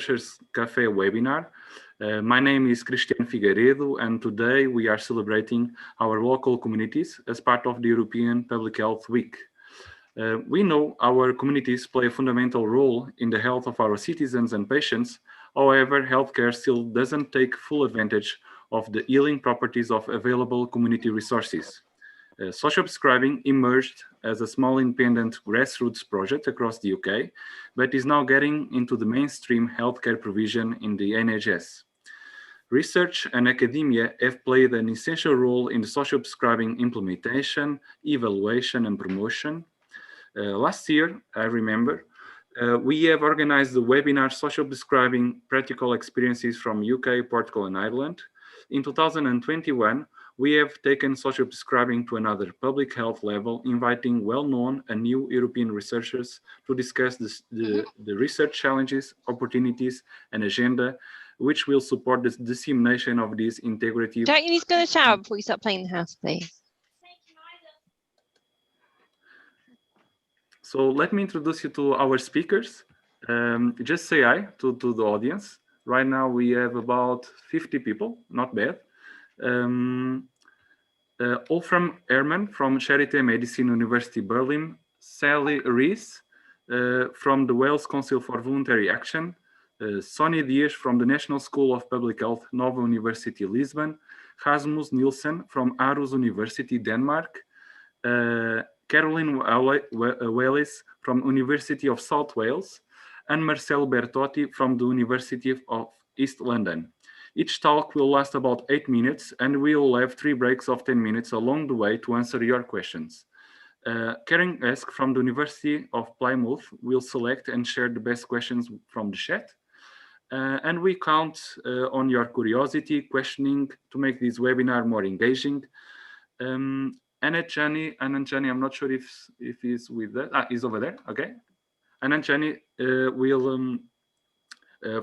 Café webinar. My name is Cristiano Figueiredo, and today we are celebrating our local communities as part of the European Public Health Week. We know our communities play a fundamental role in the health of our citizens and patients. However, healthcare still doesn't take full advantage of the healing properties of available community resources. Social prescribing emerged as a small independent grassroots project across the UK, but is now getting into the mainstream healthcare provision in the NHS. Research and academia have played an essential role in the social prescribing implementation, evaluation, and promotion. Last year, I remember, we have organized the webinar Social Prescribing Practical Experiences from UK, Portugal, and Ireland. In 2021, we have taken social prescribing to another public health level, inviting well-known and new European researchers to discuss the research challenges, opportunities, and agenda, which will support the dissemination of these integrative... Don't you need to go to the shower before you start playing the house, please? So let me introduce you to our speakers. Just say hi to the audience. Right now we have about 50 people, not bad. Olfram Herman from Charité Medicine University Berlin, Sally Rees from the Wales Council for Voluntary Action, Sonny Dias from the National School of Public Health, Nova University Lisbon, Rasmus Nielsen from Aarhus University, Denmark, Caroline Wallis from University of South Wales, and Marcelo Bertotti from the University of East London. Each talk will last about 8 minutes, and we will have 3 breaks of 10 minutes along the way to answer your questions. Karen Esk from the University of Plymouth will select and share the best questions from the chat. And we count on your curiosity, questioning to make this webinar more engaging. Anand Chani, I'm not sure if he's with us. He's over there, okay. Anand Chani will...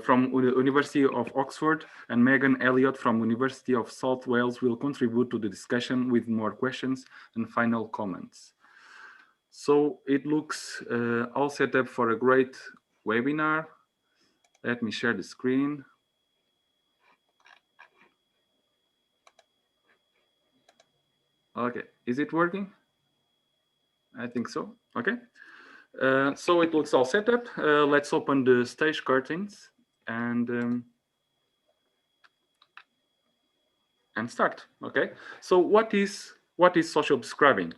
from University of Oxford, and Megan Elliott from University of South Wales will contribute to the discussion with more questions and final comments. So it looks all set up for a great webinar. Let me share the screen. Okay, is it working? I think so, okay. So it looks all set up. Let's open the stage curtains and start. Okay. So what is social prescribing?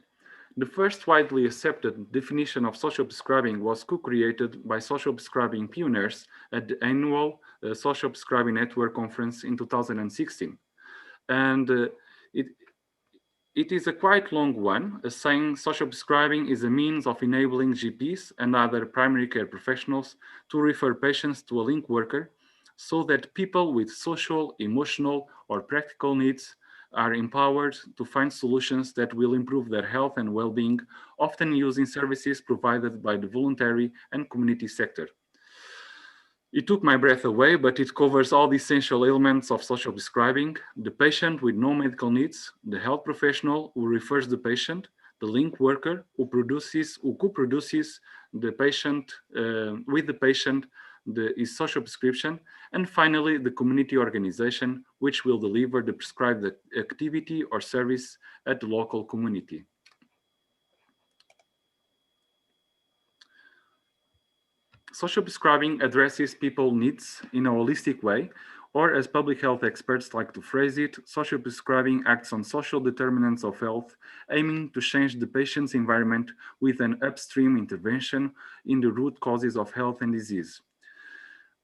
The first widely accepted definition of social prescribing was co-created by social prescribing pioneers at the annual Social Prescribing Network conference in 2016, and it is a quite long one, saying social prescribing is a means of enabling GPs and other primary care professionals to refer patients to a link worker so that people with social, emotional, or practical needs are empowered to find solutions that will improve their health and well-being, often using services provided by the voluntary and community sector. It took my breath away, but it covers all the essential elements of social prescribing: the patient with no medical needs, the health professional who refers the patient, the link worker who co-produces the patient with the patient his social prescription, and finally the community organization which will deliver the prescribed activity or service at the local community. Social prescribing addresses people's needs in a holistic way, or as public health experts like to phrase it, social prescribing acts on social determinants of health, aiming to change the patient's environment with an upstream intervention in the root causes of health and disease.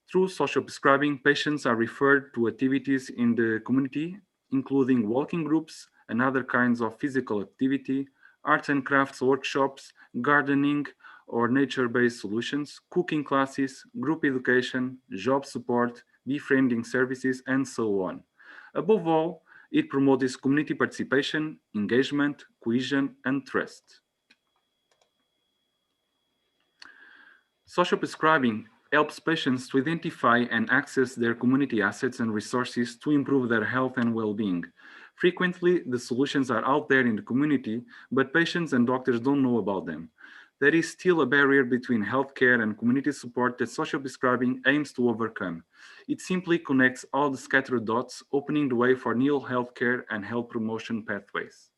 Through social prescribing, patients are referred to activities in the community, including walking groups and other kinds of physical activity, arts and crafts workshops, gardening, or nature-based solutions, cooking classes, group education, job support, befriending services, and so on. Above all, it promotes community participation, engagement, cohesion, and trust. Social prescribing helps patients to identify and access their community assets and resources to improve their health and well-being. Frequently, the solutions are out there in the community, but patients and doctors don't know about them. There is still a barrier between healthcare and community support that social prescribing aims to overcome. It simply connects all the scattered dots, opening the way for new healthcare and health promotion pathways.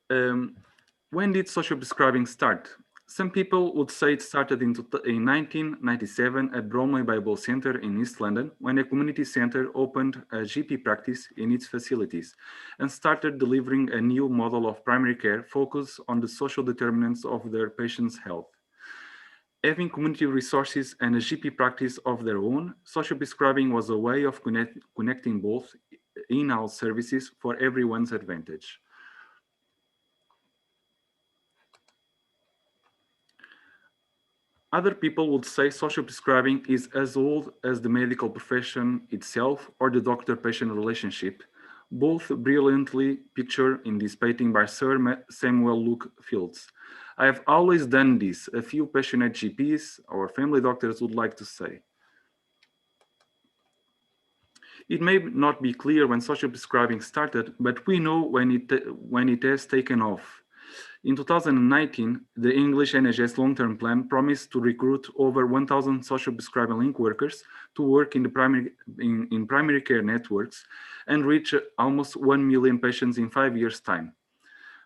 When did social prescribing start? Some people would say it started in 1997 at Bromley Bible Center in East London, when a community center opened a GP practice in its facilities and started delivering a new model of primary care focused on the social determinants of their patients' health. Having community resources and a GP practice of their own, social prescribing was a way of connecting both in-house services for everyone's advantage. Other people would say social prescribing is as old as the medical profession itself or the doctor-patient relationship, both brilliantly pictured in this painting by Sir Samuel Luke Fields. I have always done this, a few passionate GPs or family doctors would like to say. It may not be clear when social prescribing started, but we know when it has taken off. In 2019, the English NHS long-term plan promised to recruit over 1,000 social prescribing link workers to work in the primary care networks and reach almost 1 million patients in 5 years' time.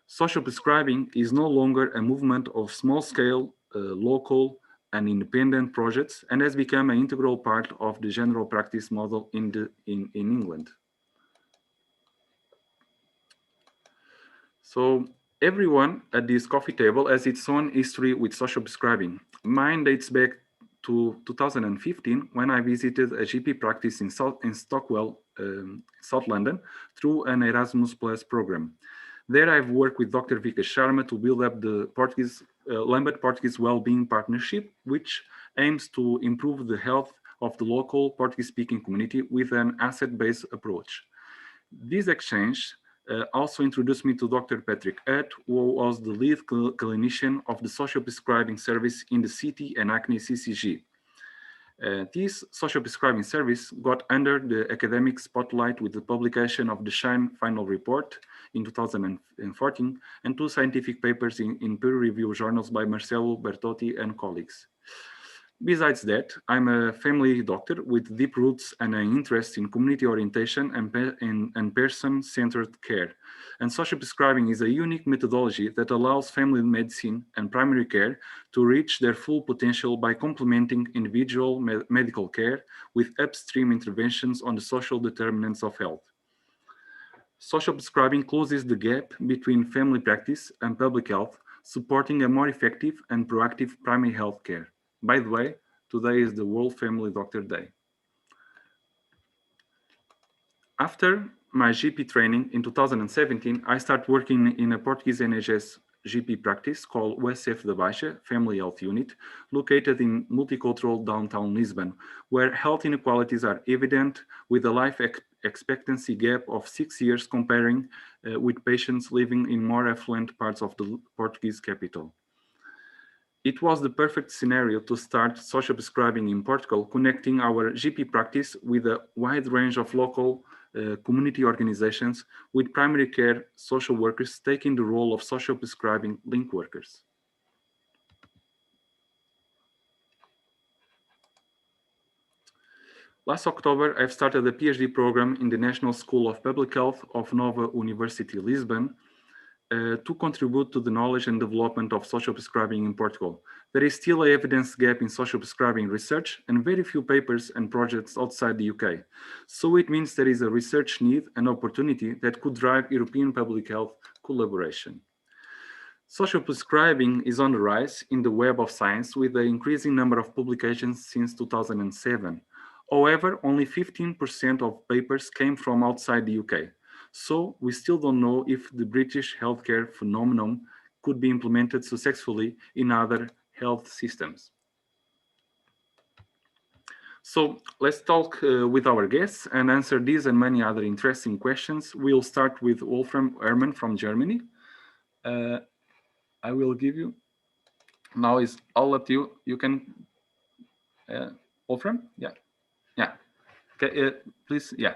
Social prescribing is no longer a movement of small-scale, local, and independent projects and has become an integral part of the general practice model in England. So everyone at this coffee table has its own history with social prescribing. Mine dates back to 2015 when I visited a GP practice in Stockwell, South London, through an Erasmus Plus program. There I've worked with Dr. Vika Sharma to build up the Lambert Portuguese Wellbeing Partnership, which aims to improve the health of the local Portuguese-speaking community with an asset-based approach. This exchange also introduced me to Dr. Patrick Hutt, who was the lead clinician of the social prescribing service in the City and Acne CCG. This social prescribing service got under the academic spotlight with the publication of the SHINE final report in 2014 and 2 scientific papers in peer-reviewed journals by Marcelo Bertotti and colleagues. Besides that, I'm a family doctor with deep roots and an interest in community orientation and person-centered care. And social prescribing is a unique methodology that allows family medicine and primary care to reach their full potential by complementing individual medical care with upstream interventions on the social determinants of health. Social prescribing closes the gap between family practice and public health, supporting a more effective and proactive primary health care. By the way, today is the World Family Doctor Day. After my GP training in 2017, I started working in a Portuguese NHS GP practice called USF da Baixa Family Health Unit, located in multicultural downtown Lisbon, where health inequalities are evident with a life expectancy gap of 6 years comparing with patients living in more affluent parts of the Portuguese capital. It was the perfect scenario to start social prescribing in Portugal, connecting our GP practice with a wide range of local community organizations, with primary care social workers taking the role of social prescribing link workers. Last October, I've started a PhD program in the National School of Public Health of Nova University Lisbon, to contribute to the knowledge and development of social prescribing in Portugal. There is still an evidence gap in social prescribing research and very few papers and projects outside the UK. So it means there is a research need and opportunity that could drive European public health collaboration. Social prescribing is on the rise in the web of science with an increasing number of publications since 2007. However, only 15% of papers came from outside the UK. So we still don't know if the British healthcare phenomenon could be implemented successfully in other health systems. So let's talk with our guests and answer these and many other interesting questions. We'll start with Wolfram Hermann from Germany. I will give you, now is all up to you. You can, Wolfram? Yeah. Okay, please, yeah.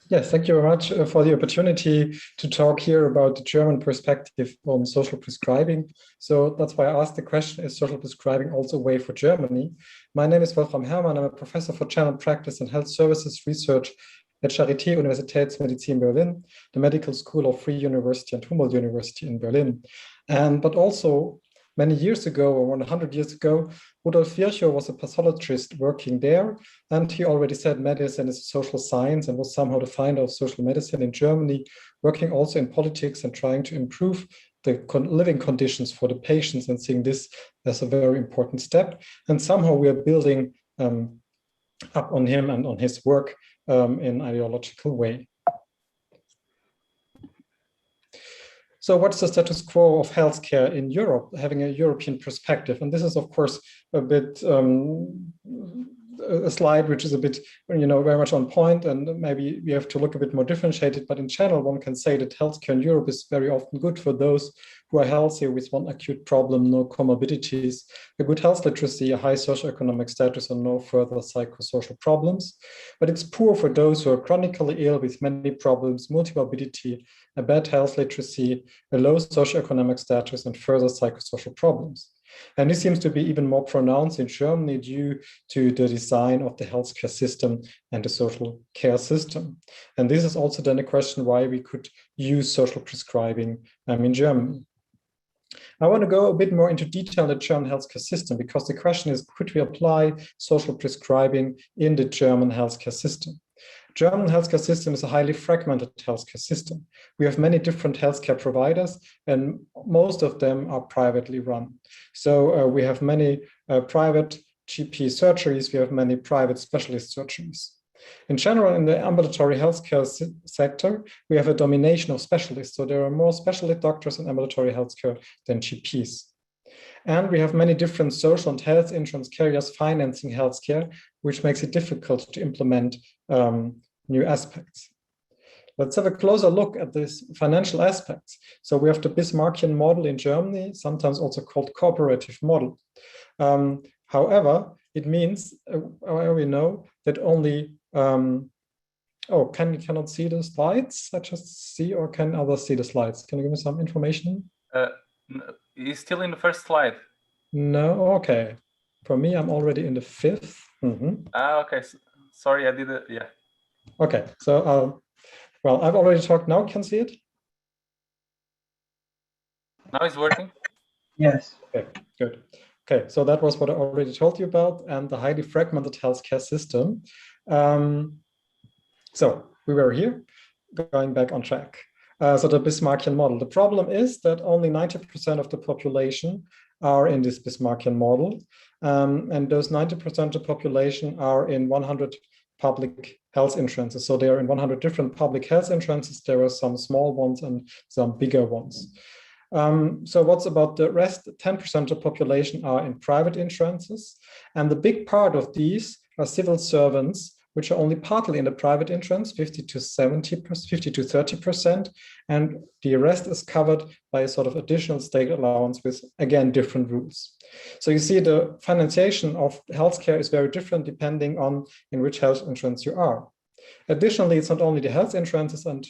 Yes, thank you very much for the opportunity to talk here about the German perspective on social prescribing. So that's why I asked the question, is social prescribing also a way for Germany? My name is Wolfram Herrmann. I'm a professor for general practice and health services research at Charité Universitätsmedizin Berlin, the medical school of Free University and Humboldt University in Berlin. But also many years ago, or 100 years ago, Rudolf Virchow was a pathologist working there, and he already said medicine is a social science and was somehow the founder of social medicine in Germany, working also in politics and trying to improve the living conditions for the patients and seeing this as a very important step. And somehow we are building up on him and on his work in ideological way. So what's the status quo of healthcare in Europe, having a European perspective? And this is, of course, a bit a slide which is a bit, very much on point, and maybe we have to look a bit more differentiated. But in general, one can say that healthcare in Europe is very often good for those who are healthy with one acute problem, no comorbidities, a good health literacy, a high socioeconomic status, and no further psychosocial problems. But it's poor for those who are chronically ill with many problems, multimorbidity, a bad health literacy, a low socioeconomic status, and further psychosocial problems. And this seems to be even more pronounced in Germany due to the design of the healthcare system and the social care system. And this is also then a question why we could use social prescribing in Germany. I want to go a bit more into detail in the German healthcare system, because the question is, could we apply social prescribing in the German healthcare system? German healthcare system is a highly fragmented healthcare system. We have many different healthcare providers, and most of them are privately run. So we have many private GP surgeries, we have many private specialist surgeries. In general, in the ambulatory healthcare sector, we have a domination of specialists. So there are more specialist doctors in ambulatory healthcare than GPs. And we have many different social and health insurance carriers financing healthcare, which makes it difficult to implement new aspects. Let's have a closer look at these financial aspects. So we have the Bismarckian model in Germany, sometimes also called cooperative model. However, it means, we know that only, cannot see the slides? I just see, or can others see the slides? Can you give me some information? He's still in the first slide. No, okay. For me, I'm already in the fifth. Okay, sorry, I did it, yeah. Okay, so, well, I've already talked now, can see it? Now it's working? Yes. Okay, good. Okay, so that was what I already told you about, and the highly fragmented healthcare system. So we were here, going back on track. So the Bismarckian model. The problem is that only 90% of the population are in this Bismarckian model. And those 90% of the population are in 100 public health insurances. So they are in 100 different public health insurances. There are some small ones and some bigger ones. So what's about the rest? 10% of the population are in private insurances. And the big part of these are civil servants, which are only partly in the private insurance, 50 to 30%, and the rest is covered by a sort of additional state allowance with, again, different rules. So you see the financiation of healthcare is very different depending on in which health insurance you are. Additionally, it's not only the health insurances and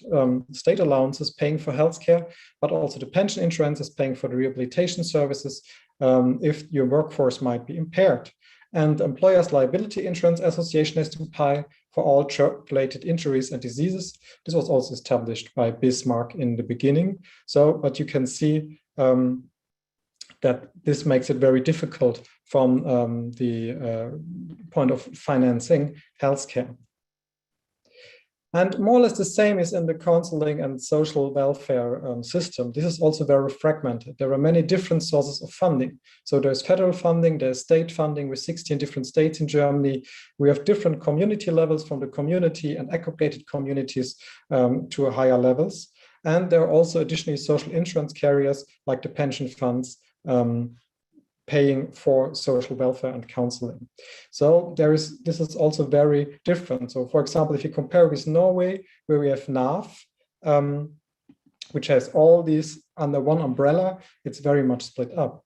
state allowances paying for healthcare, but also the pension insurance is paying for the rehabilitation services if your workforce might be impaired. And the Employers' Liability Insurance Association has to pay for all job-related injuries and diseases. This was also established by Bismarck in the beginning. So, but you can see that this makes it very difficult from the point of financing healthcare. And more or less the same is in the counseling and social welfare system. This is also very fragmented. There are many different sources of funding. So there's federal funding, there's state funding with 16 different states in Germany. We have different community levels from the community and aggregated communities to higher levels. And there are also additionally social insurance carriers like the pension funds paying for social welfare and counseling. So this is also very different. So for example, if you compare with Norway, where we have NAV, which has all these under one umbrella, it's very much split up.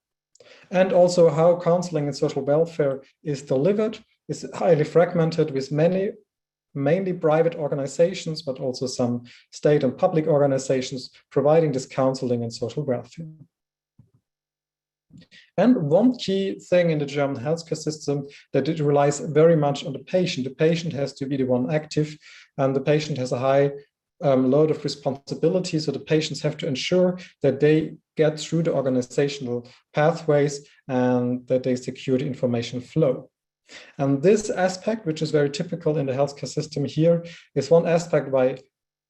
And also how counseling and social welfare is delivered is highly fragmented with many mainly private organizations, but also some state and public organizations providing this counseling and social welfare. And one key thing in the German healthcare system that it relies very much on the patient. The patient has to be the one active, and the patient has a high load of responsibility. So the patients have to ensure that they get through the organizational pathways and that they secure the information flow. And this aspect, which is very typical in the healthcare system here, is one aspect why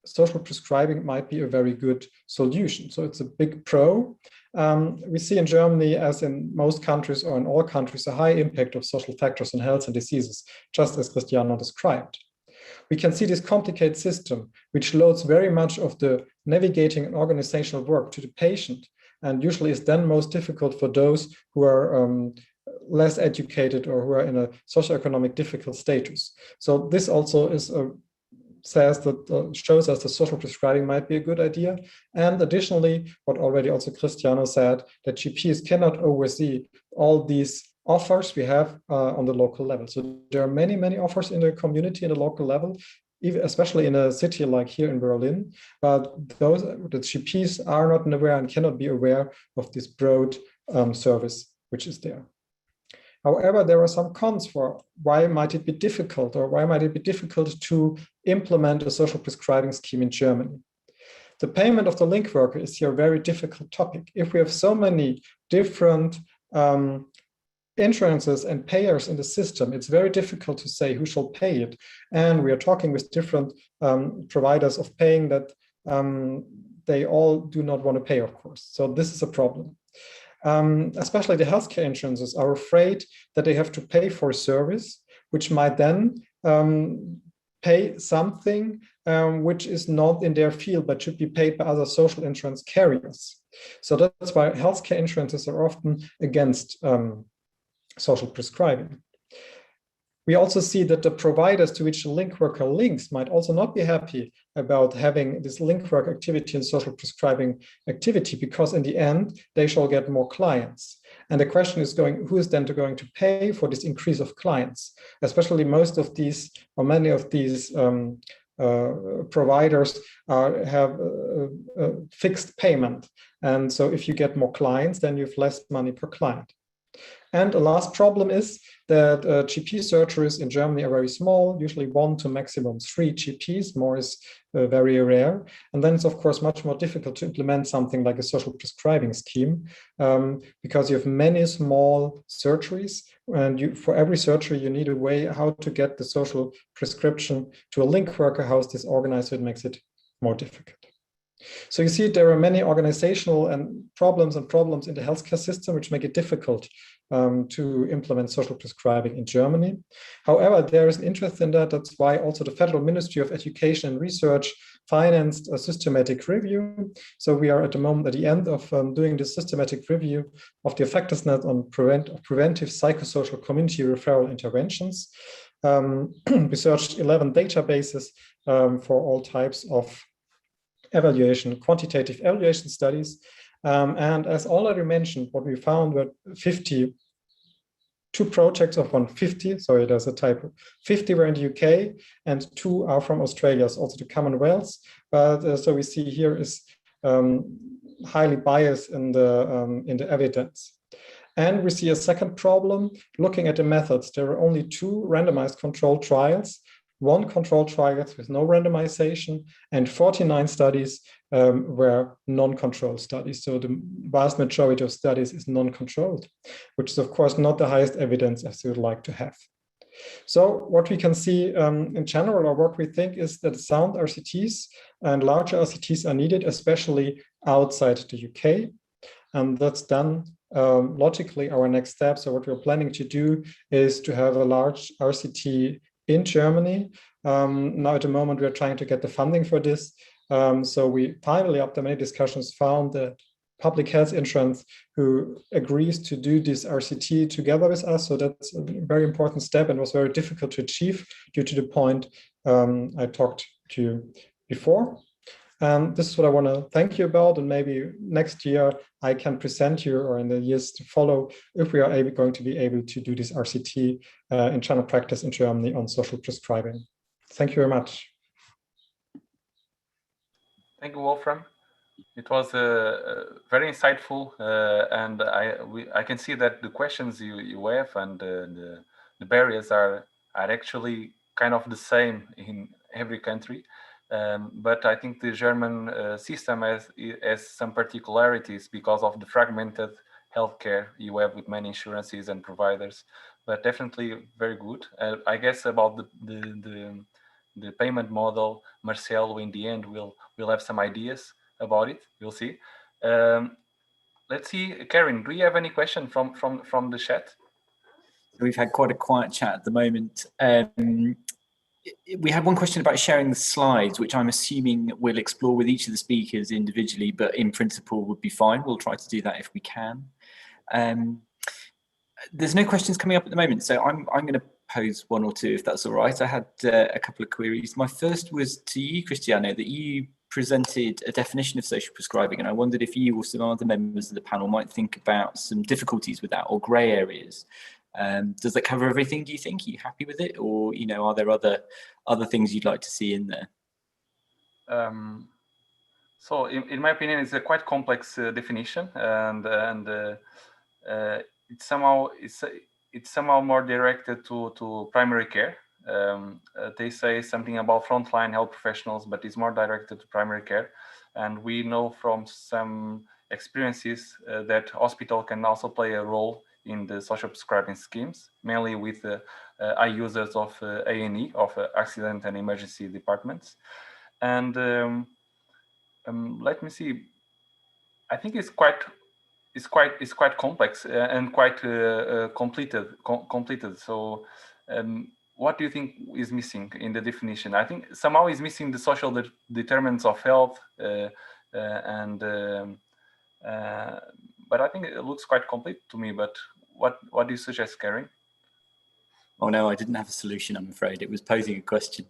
social prescribing might be a very good solution. So it's a big pro. We see in Germany, as in most countries or in all countries, a high impact of social factors on health and diseases, just as Cristiano described. We can see this complicated system, which loads very much of the navigating and organizational work to the patient, and usually is then most difficult for those who are less educated or who are in a socioeconomic difficult status. So this also is shows us that social prescribing might be a good idea. And additionally, what already also Cristiano said, that GPs cannot oversee all these offers we have on the local level. So there are many, many offers in the community in the local level, even especially in a city like here in Berlin, but the GPs are not aware and cannot be aware of this broad service which is there. However, there are some cons for why might it be difficult, or why might it be difficult to implement a social prescribing scheme in Germany. The payment of the link worker is here a very difficult topic. If we have so many different insurances and payers in the system, it's very difficult to say who shall pay it. And we are talking with different providers of paying that they all do not want to pay, of course. So this is a problem. Especially the healthcare insurances are afraid that they have to pay for a service, which might then pay something which is not in their field, but should be paid by other social insurance carriers. So that's why healthcare insurances are often against social prescribing. We also see that the providers to which the link worker links might also not be happy about having this link work activity and social prescribing activity, because in the end, they shall get more clients. And the question is who is then going to pay for this increase of clients? Especially most of these, or many of these providers have a fixed payment. And so if you get more clients, then you have less money per client. And the last problem is that GP surgeries in Germany are very small, usually 1 to maximum 3 GPs, more is very rare. And then it's of course much more difficult to implement something like a social prescribing scheme because you have many small surgeries, and for every surgery you need a way how to get the social prescription to a link worker. How is this organized? So it makes it more difficult. So you see there are many organizational and problems in the healthcare system which make it difficult to implement social prescribing in Germany. However, there is an interest in that. That's why also the Federal Ministry of Education and Research financed a systematic review. So we are at the moment at the end of doing this systematic review of the effectiveness on preventive psychosocial community referral interventions. We searched 11 databases for all types of quantitative evaluation studies. And as already mentioned, what we found were 52 projects of 150, sorry, there's a typo. 50 were in the UK and 2 are from Australia, so also the Commonwealth. But so we see here is highly biased in the evidence. And we see a second problem, looking at the methods. There are only 2 randomized controlled trials, 1 controlled trial with no randomization, and 49 studies were non-controlled studies. So the vast majority of studies is non-controlled, which is of course not the highest evidence as we would like to have. So what we can see in general, or what we think, is that sound RCTs and larger RCTs are needed, especially outside the UK. And that's done logically our next step. So what we're planning to do is to have a large RCT in Germany. Now at the moment, we're trying to get the funding for this. So we finally, after many discussions, found that public health insurance who agrees to do this RCT together with us. So that's a very important step and was very difficult to achieve due to the point I talked to you before. This is what I want to thank you about, and maybe next year I can present you, or in the years to follow, if we are going to be able to do this RCT in general practice in Germany on social prescribing. Thank you very much. Thank you, Wolfram. It was very insightful, and I can see that the questions you have and the barriers are actually kind of the same in every country. But I think the German system has some particularities because of the fragmented healthcare you have with many insurances and providers. But definitely very good. I guess about the payment model, Marcelo in the end will have some ideas about it. We'll see. Let's see, Karen, do you have any question from the chat? We've had quite a quiet chat at the moment. We had one question about sharing the slides, which I'm assuming we'll explore with each of the speakers individually, but in principle would be fine. We'll try to do that if we can. There's no questions coming up at the moment, so I'm going to pose one or two if that's all right. I had a couple of queries. My first was to you, Cristiano, that you presented a definition of social prescribing, and I wondered if you or some other members of the panel might think about some difficulties with that or grey areas. Does that cover everything, do you think? Are you happy with it, or are there other things you'd like to see in there? So in my opinion, it's a quite complex definition, and it's somehow more directed to primary care. They say something about frontline health professionals, but it's more directed to primary care. And we know from some experiences that hospital can also play a role in the social prescribing schemes, mainly with high users of A&E, of accident and emergency departments. And let me see. I think it's quite complex and quite completed. So, what do you think is missing in the definition? I think somehow is missing the social determinants of health, but I think it looks quite complete to me. But what do you suggest, Karen? Oh no, I didn't have a solution, I'm afraid. It was posing a question.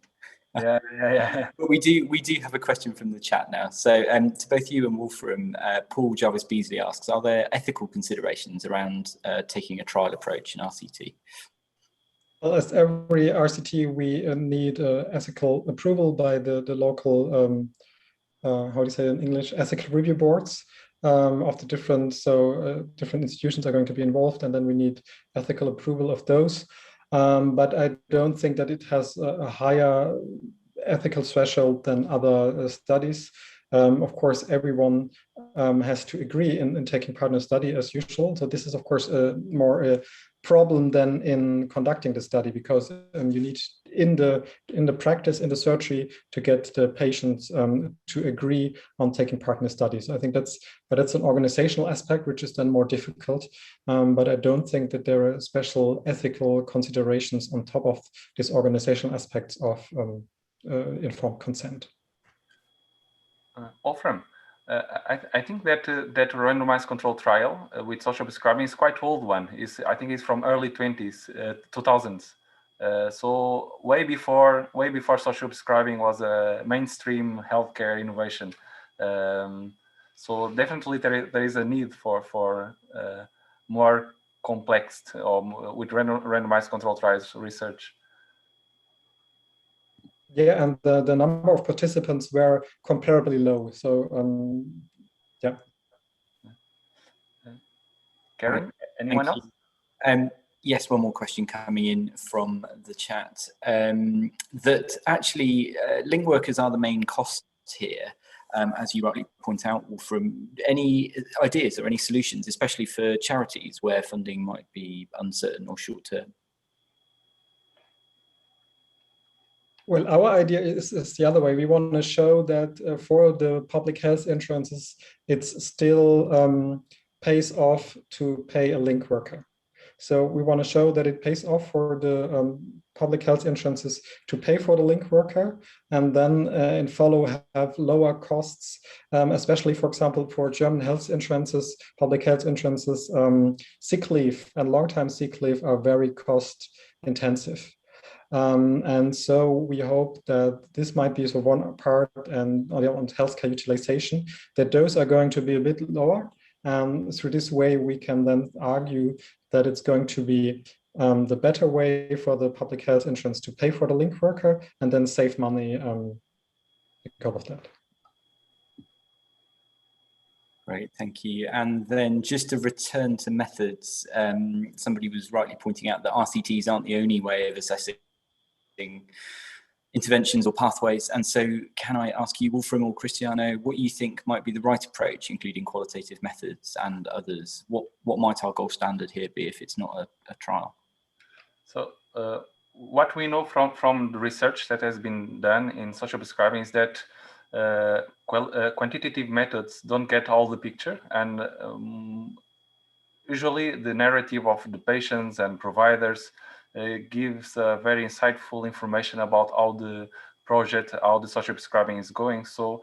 Yeah. But we do have a question from the chat now. So to both you and Wolfram, Paul Jarvis Beasley asks, are there ethical considerations around taking a trial approach in RCT? Well, as every RCT, we need ethical approval by the local, how do you say in English, ethical review boards of the different institutions are going to be involved, and then we need ethical approval of those. But I don't think that it has a higher ethical threshold than other studies. Of course, everyone has to agree in taking part in a study as usual. So this is, of course, more a problem than in conducting the study, because you need in the practice, in the surgery, to get the patients to agree on taking part in the study. So I think that's an organizational aspect, which is then more difficult. But I don't think that there are special ethical considerations on top of these organizational aspects of informed consent. Wolfram, I think that randomized control trial with social prescribing is quite old one. I think it's from early 2000s. So way before social prescribing was a mainstream healthcare innovation. So definitely there is a need for more complex or with randomized control trials research. Yeah, and the number of participants were comparably low. So yeah. Karen, anyone else? Yes, one more question coming in from the chat. That actually link workers are the main costs here, as you rightly point out, Wolfram. Any ideas or any solutions, especially for charities where funding might be uncertain or short term? Well, our idea is the other way. We want to show that for the public health insurances, it's still pays off to pay a link worker. So we want to show that it pays off for the public health insurances to pay for the link worker, and then in follow have lower costs, especially, for example, for German health insurances, public health insurances, sick leave and long-time sick leave are very cost intensive. And so we hope that this might be one part, and on healthcare utilization, that those are going to be a bit lower. Through this way, we can then argue that it's going to be the better way for the public health insurance to pay for the link worker and then save money because of that. Great, thank you. And then just to return to methods, somebody was rightly pointing out that RCTs aren't the only way of assessing interventions or pathways. And so can I ask you, Wolfram or Cristiano, what you think might be the right approach, including qualitative methods and others? What might our gold standard here be if it's not a trial? So what we know from the research that has been done in social prescribing is that quantitative methods don't get all the picture, and usually the narrative of the patients and providers gives very insightful information about how the project, how the social prescribing is going. So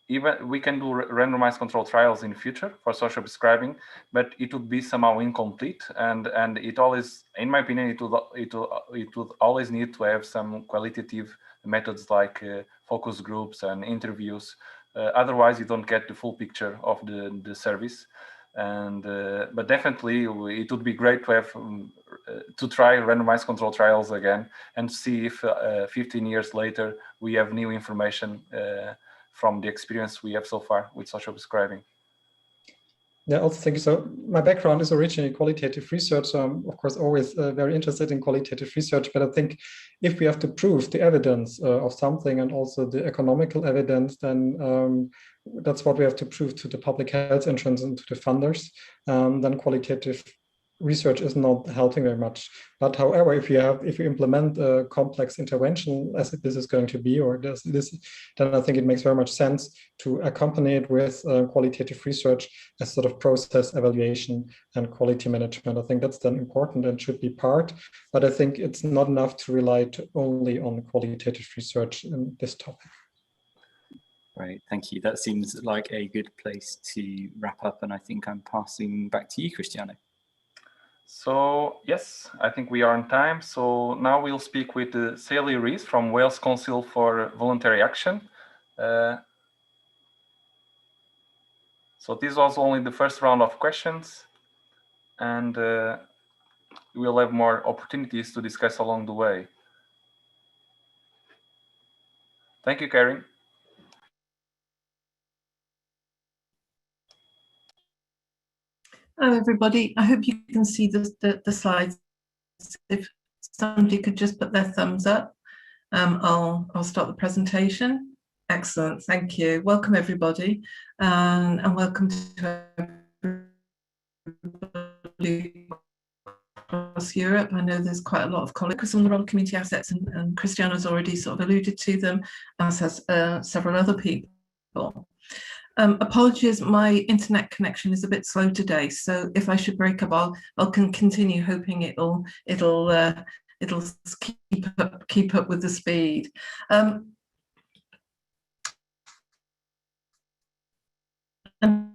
even we can do randomized control trials in the future for social prescribing, but it would be somehow incomplete, and it always, in my opinion, it would always need to have some qualitative methods like focus groups and interviews. Otherwise, you don't get the full picture of the service. And but definitely, it would be great to have to try randomized control trials again and see if 15 years later we have new information from the experience we have so far with social prescribing. Yeah, also thank you. So my background is originally qualitative research. So I'm, of course, always very interested in qualitative research. But I think if we have to prove the evidence of something and also the economical evidence, then that's what we have to prove to the public health insurance and to the funders. Then qualitative research is not helping very much. But however, if you implement a complex intervention as this is going to be, or this, then I think it makes very much sense to accompany it with qualitative research as sort of process evaluation and quality management. I think that's then important and should be part, but I think it's not enough to rely only on qualitative research in this topic. Right, thank you. That seems like a good place to wrap up, and I think I'm passing back to you, Cristiano. So yes, I think we are on time. So now we'll speak with Sally Rees from Wales Council for Voluntary Action. So this was only the first round of questions, and we'll have more opportunities to discuss along the way. Thank you, Karin. Hello, everybody. I hope you can see the slides. If somebody could just put their thumbs up, I'll start the presentation. Excellent, thank you. Welcome, everybody, and welcome to everybody across Europe. I know there's quite a lot of colleagues on the role of community assets, and Cristiano's already sort of alluded to them, as has several other people. Apologies, my internet connection is a bit slow today, so if I should break up, I'll continue hoping it'll keep up with the speed. And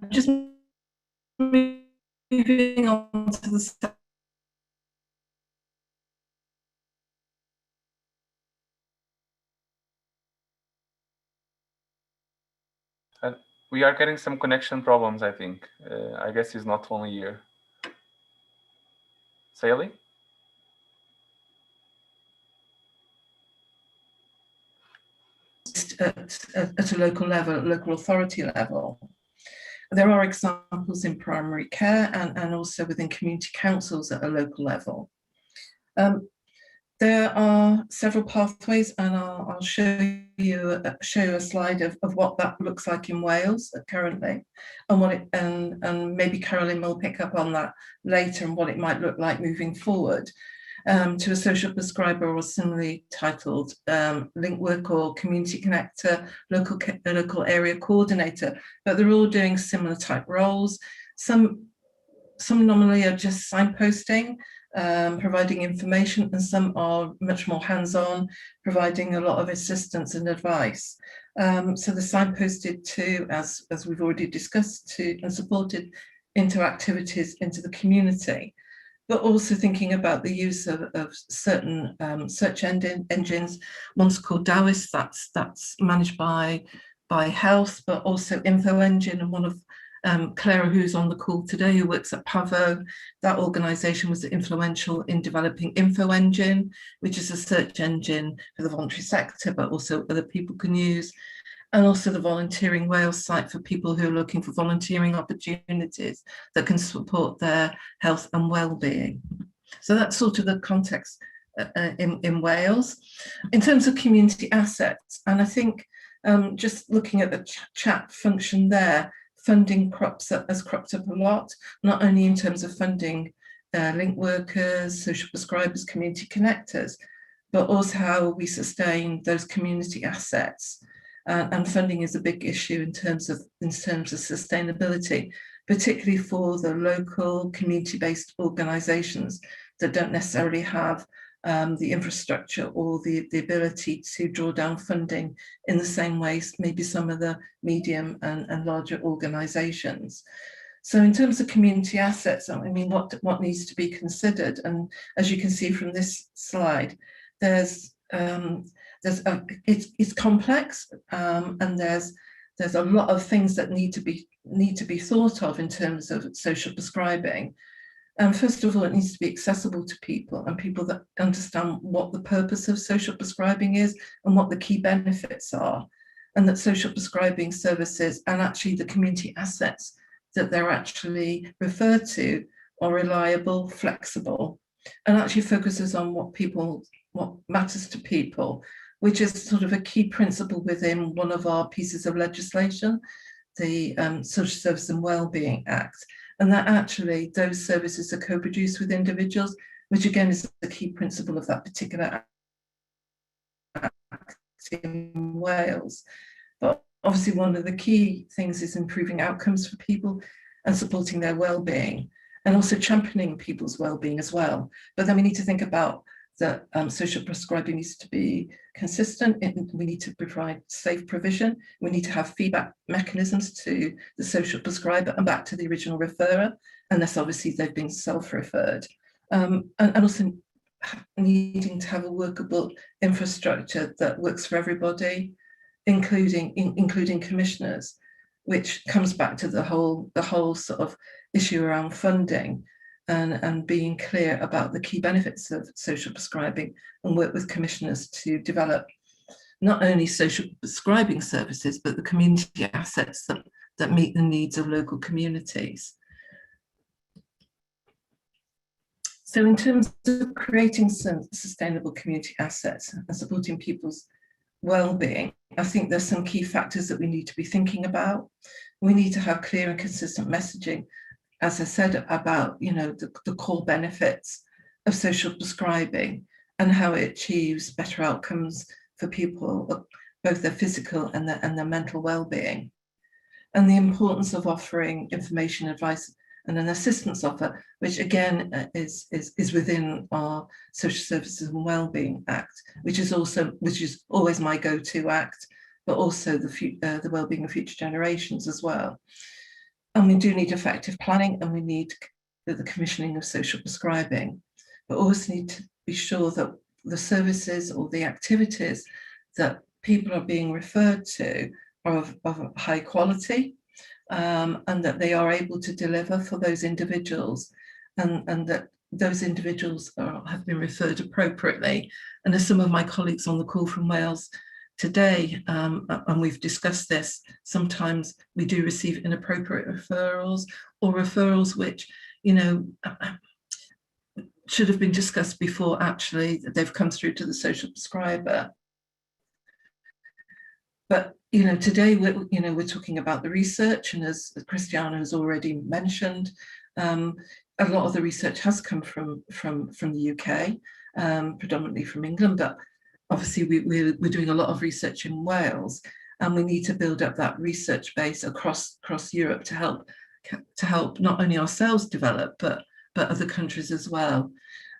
just moving on to the we are getting some connection problems, I think. I guess it's not only here. Sally? At a local level, local authority level. There are examples in primary care and also within community councils at a local level. There are several pathways, and I'll show you a slide of what that looks like in Wales currently, and maybe Caroline will pick up on that later and what it might look like moving forward. To a social prescriber or similarly titled link work or community connector, local area coordinator, but they're all doing similar type roles. Some nominally are just signposting, providing information, and some are much more hands-on, providing a lot of assistance and advice. So they're signposted to, as we've already discussed, to and supported into activities into the community, but also thinking about the use of certain search engines. One's called Dawis, that's managed by by health, but also Info Engine, and one of Clara, who's on the call today, who works at Pavo, that organisation was influential in developing Info Engine, which is a search engine for the voluntary sector, but also other people can use, and also the Volunteering Wales site for people who are looking for volunteering opportunities that can support their health and well-being. So that's sort of the context in Wales. In terms of community assets, and I think just looking at the chat function there, funding has cropped up a lot, not only in terms of funding link workers, social prescribers, community connectors, but also how we sustain those community assets. And funding is a big issue in terms of sustainability, particularly for the local community-based organisations that don't necessarily have the infrastructure or the ability to draw down funding in the same ways maybe some of the medium and larger organisations. So in terms of community assets, I mean, what needs to be considered? And as you can see from this slide, it's complex, and there's a lot of things that need to be thought of in terms of social prescribing. First of all, it needs to be accessible to people, and people that understand what the purpose of social prescribing is and what the key benefits are, and that social prescribing services and actually the community assets that they're actually referred to are reliable, flexible, and actually focuses on what matters to people, which is sort of a key principle within one of our pieces of legislation, the Social Service and Wellbeing Act. And that actually those services are co-produced with individuals, which again is the key principle of that particular act in Wales. But obviously one of the key things is improving outcomes for people and supporting their well-being, and also championing people's well-being as well. But then we need to think about that social prescribing needs to be consistent. We need to provide safe provision. We need to have feedback mechanisms to the social prescriber and back to the original referrer, unless obviously they've been self-referred. And also needing to have a workable infrastructure that works for everybody, including commissioners, which comes back to the whole sort of issue around funding. And being clear about the key benefits of social prescribing, and work with commissioners to develop not only social prescribing services, but the community assets that meet the needs of local communities. So in terms of creating some sustainable community assets and supporting people's well-being, I think there's some key factors that we need to be thinking about. We need to have clear and consistent messaging, as I said, about the core benefits of social prescribing and how it achieves better outcomes for people, both their physical and their mental well-being, and the importance of offering information, advice, and an assistance offer, which again is within our Social Services and Wellbeing Act, which is always my go-to act, but also the Wellbeing of Future Generations as well. And we do need effective planning, and we need the commissioning of social prescribing, but also need to be sure that the services or the activities that people are being referred to are of high quality, and that they are able to deliver for those individuals, and that those individuals have been referred appropriately. And as some of my colleagues on the call from Wales today, and we've discussed this, sometimes we do receive inappropriate referrals, or referrals which, should have been discussed before actually they've come through to the social prescriber. But today we're talking about the research, and as Christiana has already mentioned, a lot of the research has come from the UK, predominantly from England, but obviously we're doing a lot of research in Wales, and we need to build up that research base across Europe to help not only ourselves develop, but other countries as well.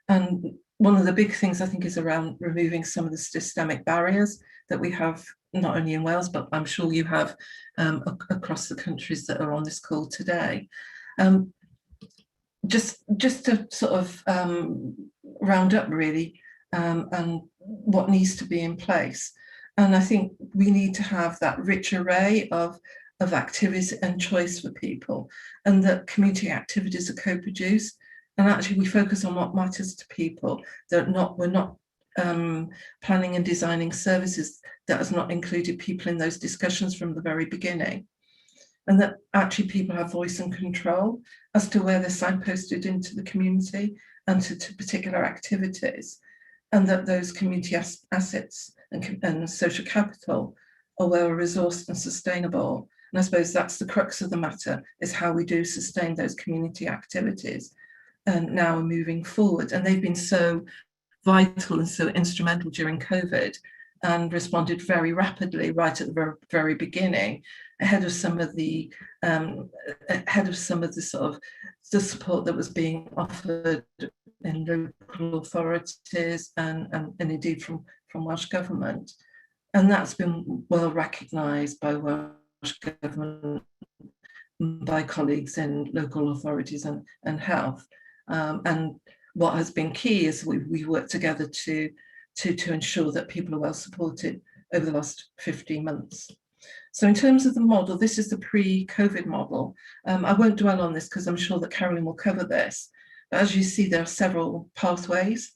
And one of the big things I think is around removing some of the systemic barriers that we have, not only in Wales, but I'm sure you have across the countries that are on this call today. Just to sort of round up really, and what needs to be in place. And I think we need to have that rich array of activities and choice for people, and that community activities are co-produced. And actually we focus on what matters to people, that we're not planning and designing services that has not included people in those discussions from the very beginning. And that actually people have voice and control as to where they're signposted into the community and to particular activities. And that those community assets and social capital are well resourced and sustainable. And I suppose that's the crux of the matter, is how we do sustain those community activities and now moving forward. And they've been so vital and so instrumental during COVID, and responded very rapidly right at the very beginning, ahead of some of the sort of the support that was being offered in local authorities and indeed from Welsh Government. And that's been well recognised by Welsh Government, by colleagues in local authorities and health. And what has been key is we worked together to ensure that people are well supported over the last 15 months. So in terms of the model, this is the pre-COVID model. I won't dwell on this because I'm sure that Carolyn will cover this. But as you see, there are several pathways: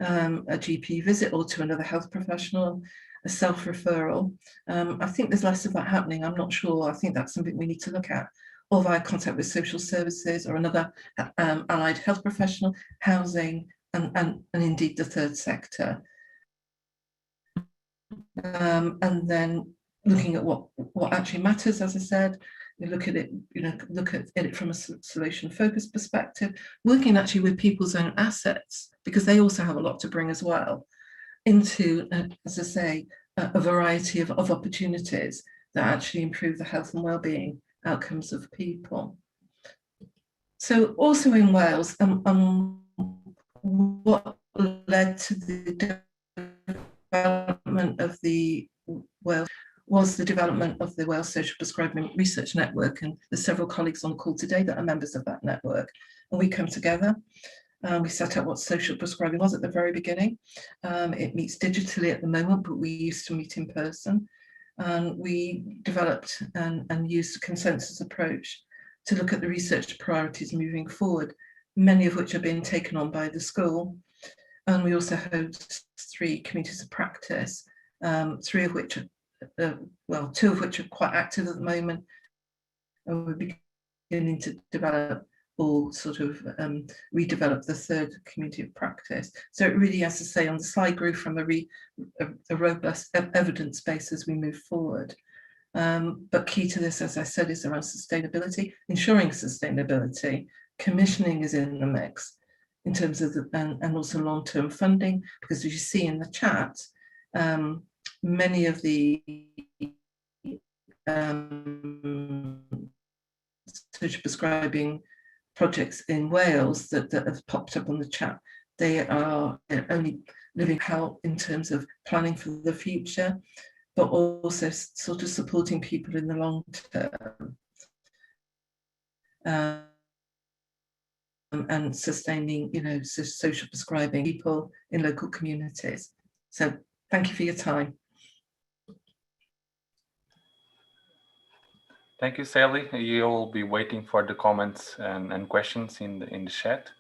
a GP visit or to another health professional, a self-referral. I think there's less of that happening. I'm not sure. I think that's something we need to look at. Or via contact with social services or another allied health professional, housing, and indeed the third sector. And then looking at what actually matters, as I said, you look at it from a solution focused perspective, working actually with people's own assets, because they also have a lot to bring as well, into, as I say, a variety of opportunities that actually improve the health and well-being outcomes of people. So also in Wales, what led to the development of the Wales was the development of the Wales Social Prescribing Research Network, and there's several colleagues on the call today that are members of that network. And we come together, we set up what social prescribing was at the very beginning. It meets digitally at the moment, but we used to meet in person. And we developed and used a consensus approach to look at the research priorities moving forward, many of which are being taken on by the school. And we also host 3 communities of practice, 3 of which are, well, 2 of which are quite active at the moment. And we're beginning to develop or sort of redevelop the 3rd community of practice. So it really, as I say, on the slide, grew from a robust evidence base as we move forward. But key to this, as I said, is around sustainability, ensuring sustainability. Commissioning is in the mix in terms of and also long-term funding, because as you see in the chat, many of the social prescribing projects in Wales that have popped up on the chat, they are only living out in terms of planning for the future, but also sort of supporting people in the long term and sustaining, social prescribing people in local communities. So thank you for your time. Thank you, Sally. You'll be waiting for the comments and questions in the chat.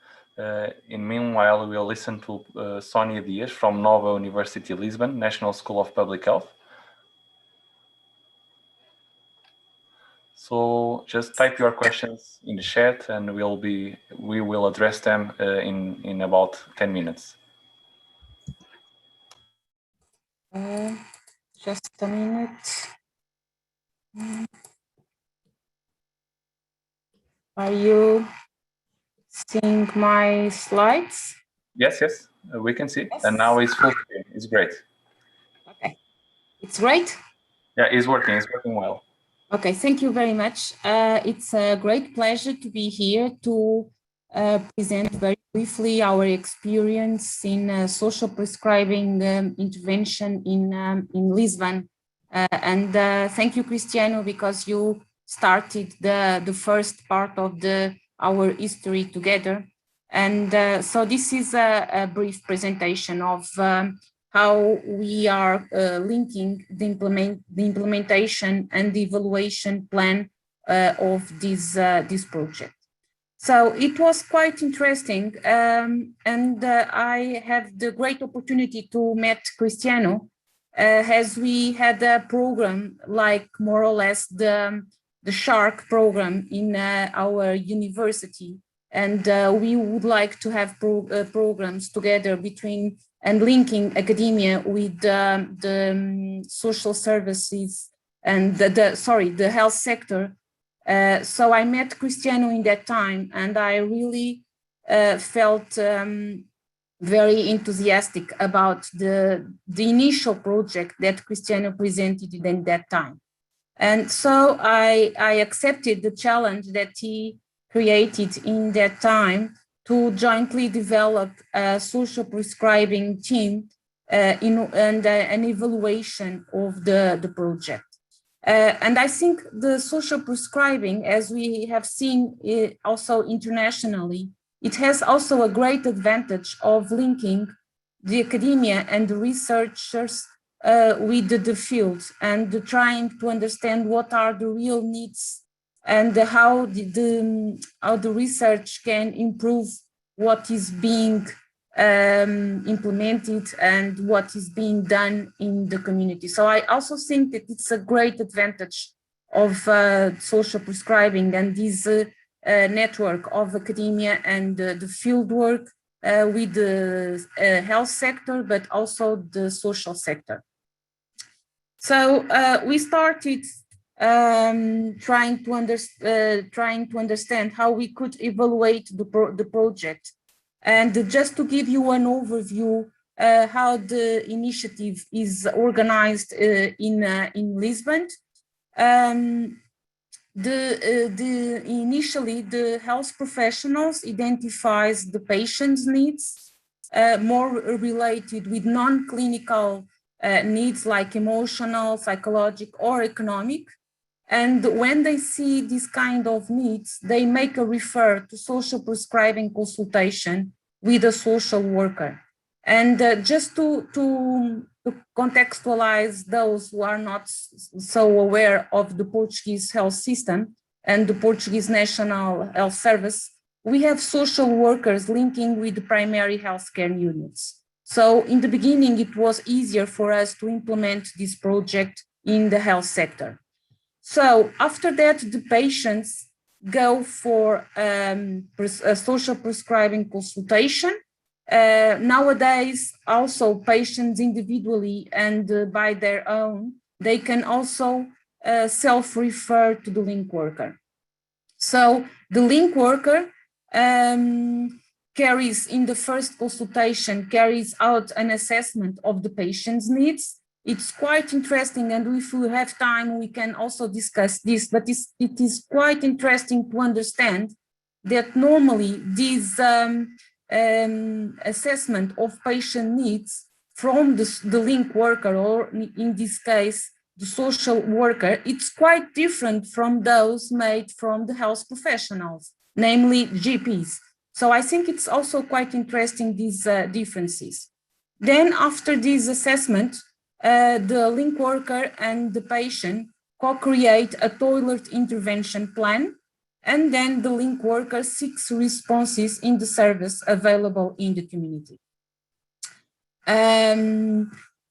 In meanwhile, we'll listen to Sonia Dias from Nova University, Lisbon, National School of Public Health. So just type your questions in the chat, and we will address them in about 10 minutes. Just a minute. Are you seeing my slides? Yes, we can see. Yes. And now it's full screen. It's great. Okay, it's great. Yeah, it's working well. Okay, thank you very much. It's a great pleasure to be here to present very briefly our experience in social prescribing intervention in Lisbon. And thank you, Cristiano, because you started the first part of our history together. And so this is a brief presentation of how we are linking the implementation and the evaluation plan of this project. So it was quite interesting, and I have the great opportunity to meet Cristiano, as we had a program like more or less the Shark program in our university, and we would like to have programs together between and linking academia with the social services and the health sector. So I met Cristiano in that time, and I really felt very enthusiastic about the initial project that Cristiano presented in that time. And so I accepted the challenge that he created in that time to jointly develop a social prescribing team and an evaluation of the project. And I think the social prescribing, as we have seen also internationally, it has also a great advantage of linking the academia and the researchers with the field and trying to understand what are the real needs and how the research can improve what is being implemented and what is being done in the community. So I also think that it's a great advantage of social prescribing and this network of academia and the field work with the health sector, but also the social sector. So we started trying to understand how we could evaluate the project. And just to give you an overview how the initiative is organized in Lisbon, initially the health professionals identifies the patient's needs, more related with non-clinical needs like emotional, psychological, or economic. And when they see this kind of needs, they make a refer to social prescribing consultation with a social worker. And just to contextualize those who are not so aware of the Portuguese health system and the Portuguese National Health Service, we have social workers linking with the primary healthcare units. So in the beginning, it was easier for us to implement this project in the health sector. So after that, the patients go for a social prescribing consultation. Nowadays, also patients individually and by their own, they can also self-refer to the link worker. So the link worker carries in the first consultation, carries out an assessment of the patient's needs. It's quite interesting, and if we have time, we can also discuss this, but it is quite interesting to understand that normally this assessment of patient needs from the link worker, or in this case, the social worker, it's quite different from those made from the health professionals, namely GPs. So I think it's also quite interesting, these differences. Then after this assessment, the link worker and the patient co-create a tailored intervention plan, and then the link worker seeks responses in the service available in the community.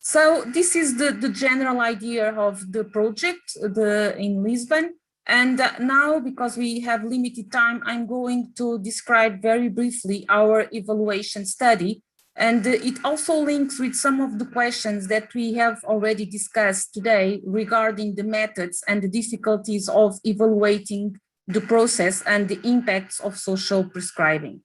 So this is the general idea of the project in Lisbon. And now, because we have limited time, I'm going to describe very briefly our evaluation study. And it also links with some of the questions that we have already discussed today regarding the methods and the difficulties of evaluating the process and the impacts of social prescribing.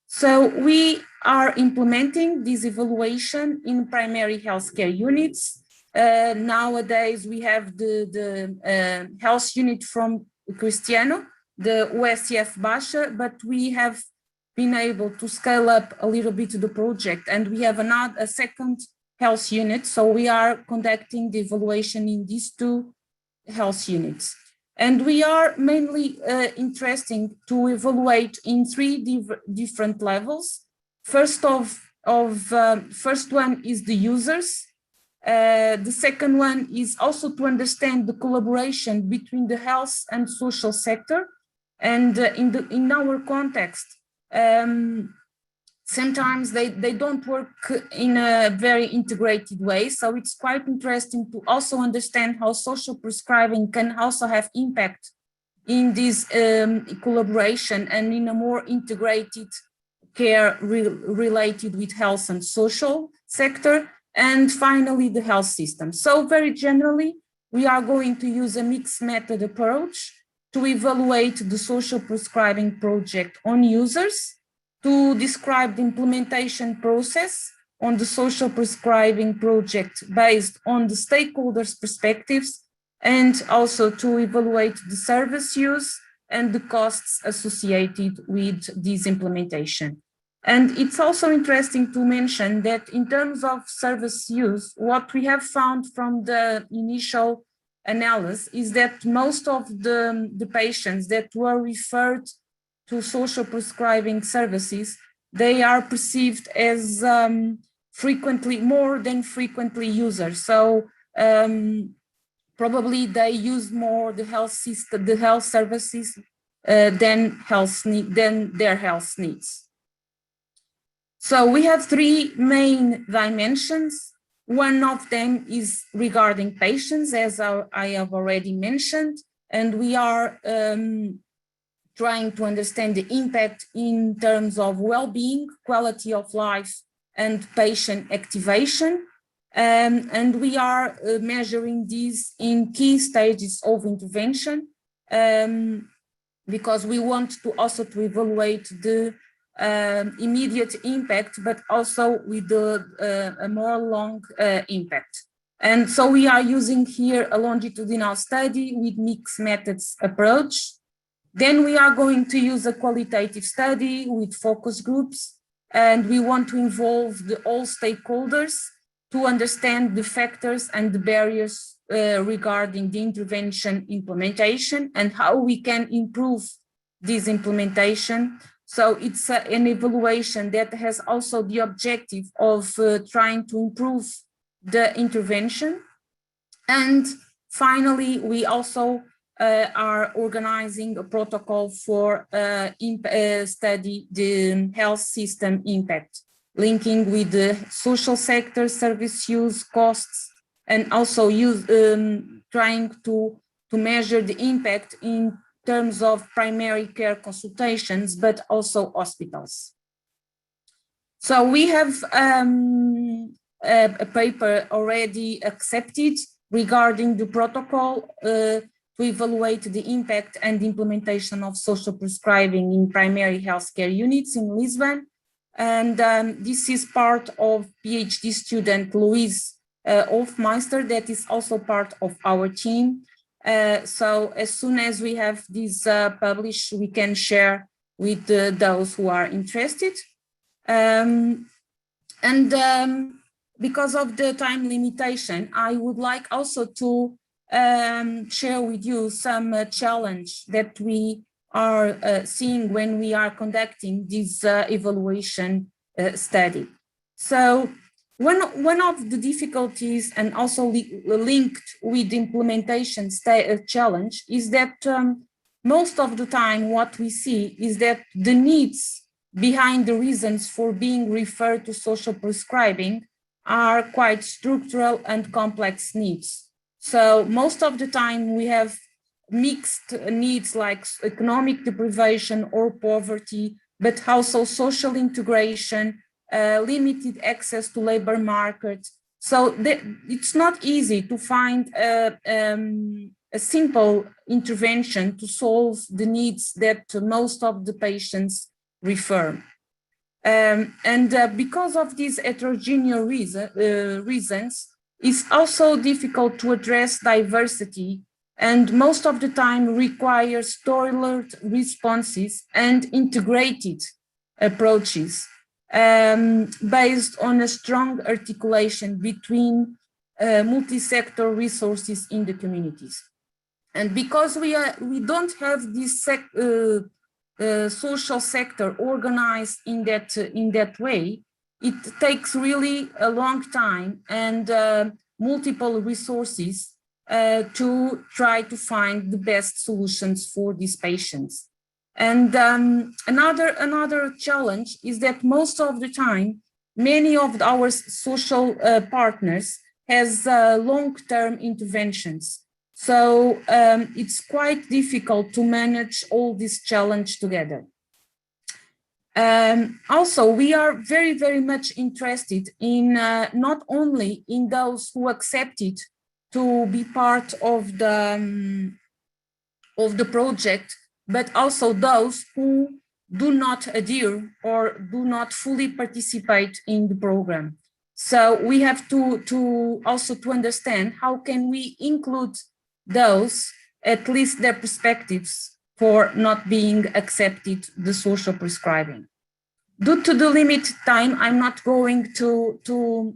So we are implementing this evaluation in primary healthcare units. Nowadays, we have the health unit from Cristiano, the USF Baixa, but we have been able to scale up a little bit the project, and we have a second health unit. So we are conducting the evaluation in these two health units. And we are mainly interested to evaluate in three different levels. First of first one is the users. The second one is also to understand the collaboration between the health and social sector. And in our context, sometimes they don't work in a very integrated way. So it's quite interesting to also understand how social prescribing can also have impact in this collaboration and in a more integrated care related with health and social sector. And finally, the health system. So very generally, we are going to use a mixed method approach to evaluate the social prescribing project on users, to describe the implementation process on the social prescribing project based on the stakeholders' perspectives, and also to evaluate the service use and the costs associated with this implementation. And it's also interesting to mention that in terms of service use, what we have found from the initial analysis is that most of the patients that were referred to social prescribing services, they are perceived as more than frequently users. So probably they use more the health system, the health services than their health needs. So we have three main dimensions. One of them is regarding patients, as I have already mentioned, and we are trying to understand the impact in terms of well-being, quality of life, and patient activation. And we are measuring these in key stages of intervention because we want to also to evaluate the immediate impact, but also with a more long impact. And so we are using here a longitudinal study with mixed methods approach. Then we are going to use a qualitative study with focus groups, and we want to involve all stakeholders to understand the factors and the barriers regarding the intervention implementation and how we can improve this implementation. So it's an evaluation that has also the objective of trying to improve the intervention. And finally, we also are organizing a protocol for study the health system impact, linking with the social sector, service use, costs, and also trying to measure the impact in terms of primary care consultations, but also hospitals. So we have a paper already accepted regarding the protocol to evaluate the impact and implementation of social prescribing in primary healthcare units in Lisbon. And this is part of PhD student Louise Hofmeister, that is also part of our team. So as soon as we have this published, we can share with those who are interested. Because of the time limitation, I would like also to share with you some challenge that we are seeing when we are conducting this evaluation study. So one of the difficulties, and also linked with the implementation challenge, is that most of the time what we see is that the needs behind the reasons for being referred to social prescribing are quite structural and complex needs. So most of the time we have mixed needs like economic deprivation or poverty, but also social integration, limited access to labor market. So it's not easy to find a simple intervention to solve the needs that most of the patients refer. Because of these heterogeneous reasons, it's also difficult to address diversity, and most of the time requires tailored responses and integrated approaches based on a strong articulation between multi-sector resources in the communities. And because we don't have this social sector organized in that way, it takes really a long time and multiple resources to try to find the best solutions for these patients. And another challenge is that most of the time, many of our social partners has long-term interventions. So it's quite difficult to manage all this challenge together. Also, we are very, very much interested in not only in those who accepted to be part of the project, but also those who do not adhere or do not fully participate in the program. So we have to also understand how can we include those, at least their perspectives, for not being accepted the social prescribing. Due to the limited time, I'm not going to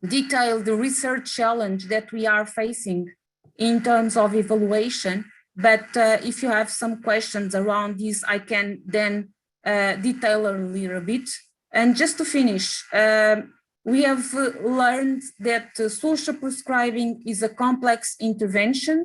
detail the research challenge that we are facing in terms of evaluation, but if you have some questions around this, I can then detail a little bit. And just to finish, we have learned that social prescribing is a complex intervention,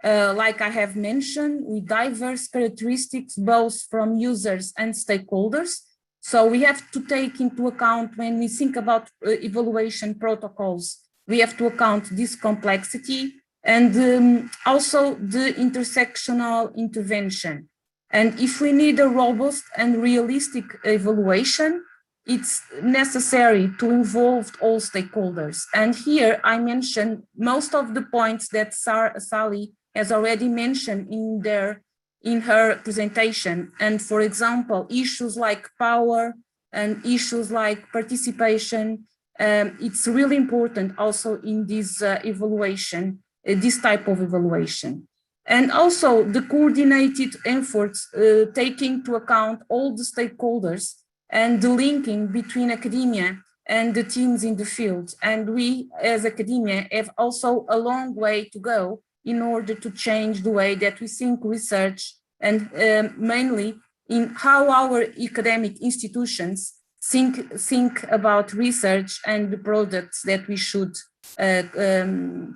like I have mentioned, with diverse characteristics, both from users and stakeholders. So we have to take into account when we think about evaluation protocols, we have to account this complexity and also the intersectional intervention. And if we need a robust and realistic evaluation, it's necessary to involve all stakeholders. And here I mentioned most of the points that Sally has already mentioned in her presentation. And for example, issues like power and issues like participation, it's really important also in this evaluation, this type of evaluation. And also the coordinated efforts taking into account all the stakeholders and the linking between academia and the teams in the field. And we as academia have also a long way to go in order to change the way that we think research and mainly in how our academic institutions think about research and the products that we should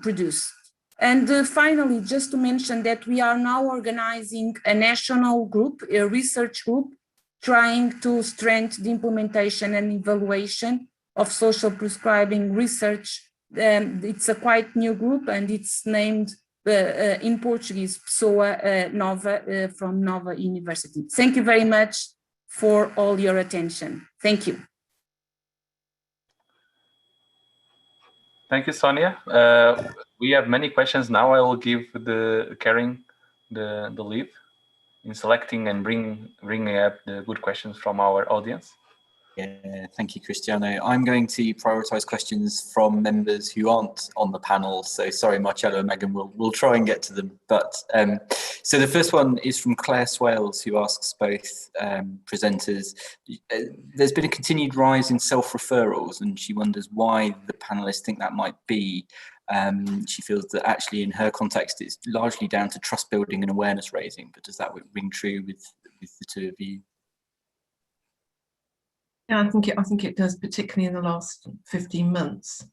produce. And finally, just to mention that we are now organizing a national group, a research group, trying to strengthen the implementation and evaluation of social prescribing research. It's a quite new group and it's named in Portuguese, Pessoa Nova from Nova University. Thank you very much for all your attention. Thank you. Thank you, Sonia. We have many questions now. I will give Karen the lead in selecting and bringing up the good questions from our audience. Yeah, thank you, Cristiano. I'm going to prioritise questions from members who aren't on the panel. So sorry, Marcello and Megan, we'll try and get to them. But so the first one is from Claire Swales, who asks both presenters. There's been a continued rise in self-referrals, and she wonders why the panelists think that might be. She feels that actually in her context, it's largely down to trust building and awareness raising. But does that ring true with the two of you? Yeah, I think it does, particularly in the last 15 months,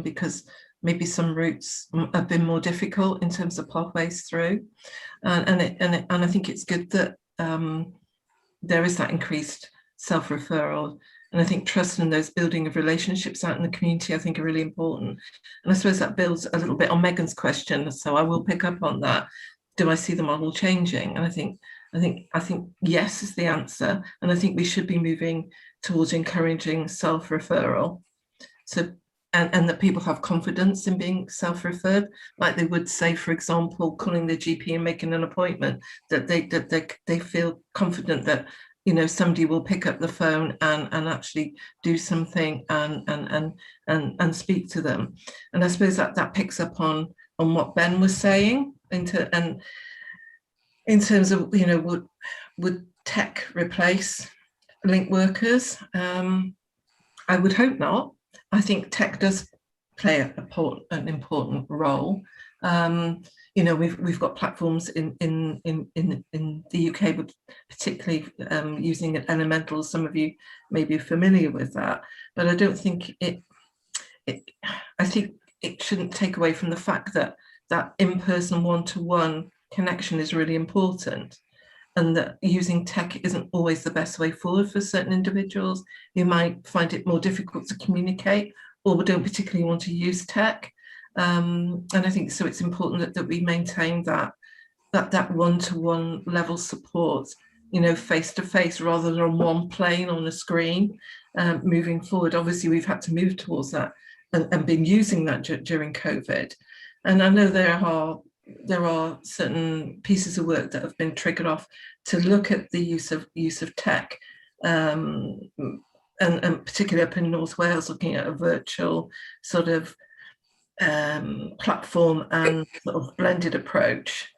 because maybe some routes have been more difficult in terms of pathways through, and I think it's good that there is that increased self-referral, and I think trust and those building of relationships out in the community I think are really important. And I suppose that builds a little bit on Megan's question, so I will pick up on that. Do I see the model changing? And I think yes is the answer, and I think we should be moving towards encouraging self-referral, so and that people have confidence in being self-referred, like they would say, for example, calling their GP and making an appointment, that they feel confident that, you know, somebody will pick up the phone and actually do something and speak to them. And I suppose that picks up on what Ben was saying in terms of, you know, would tech replace link workers? I would hope not. I think tech does play an important role. we've got platforms in the UK, but particularly using Elemental. Some of you may be familiar with that, but I don't think I think it shouldn't take away from the fact that that in-person one-to-one connection is really important, and that using tech isn't always the best way forward for certain individuals who might find it more difficult to communicate or don't particularly want to use tech. And I think so it's important that we maintain that one-to-one level support, face to face, rather than on one plane on a screen. Moving forward, obviously we've had to move towards that and been using that during COVID. And I know there are certain pieces of work that have been triggered off to look at the use of tech, and particularly up in North Wales, looking at a virtual sort of platform and sort of blended approach,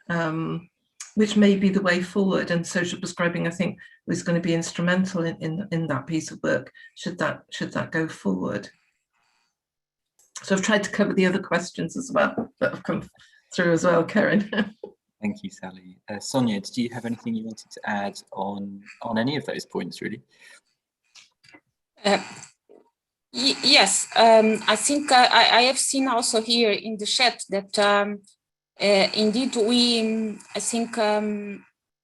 which may be the way forward. And social prescribing, I think, was going to be instrumental in that piece of work, should that go forward. So I've tried to cover the other questions as well that have come through as well, Karen. Thank you, Sally. Sonia, do you have anything you wanted to add on any of those points, really? Yes, I think I have seen also here in the chat that indeed I think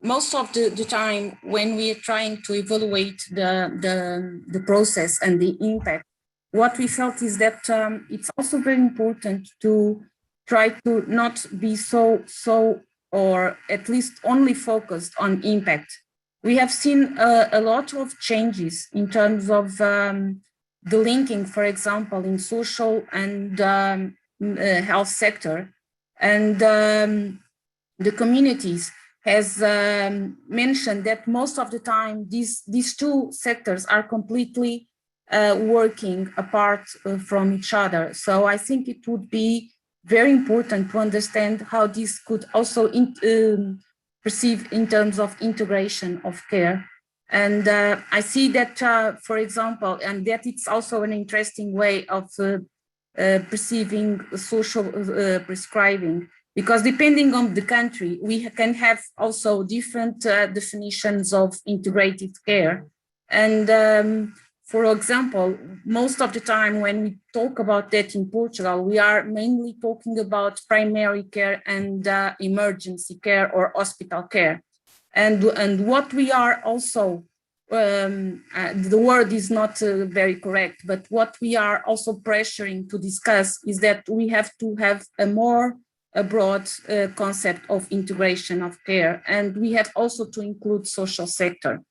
most of the time when we are trying to evaluate the process and the impact, what we felt is that it's also very important to try to not be so or at least only focused on impact. We have seen a lot of changes in terms of the linking, for example, in social and health sector, and the communities has mentioned that most of the time these two sectors are completely working apart from each other. So I think it would be very important to understand how this could also perceive in terms of integration of care. And I see that, for example, and that it's also an interesting way of perceiving social prescribing, because depending on the country, we can have also different definitions of integrated care. And for example, most of the time when we talk about that in Portugal, we are mainly talking about primary care and emergency care or hospital care. And what we are also, the word is not very correct, but what we are also pressuring to discuss is that we have to have a broad concept of integration of care, and we have also to include social sector.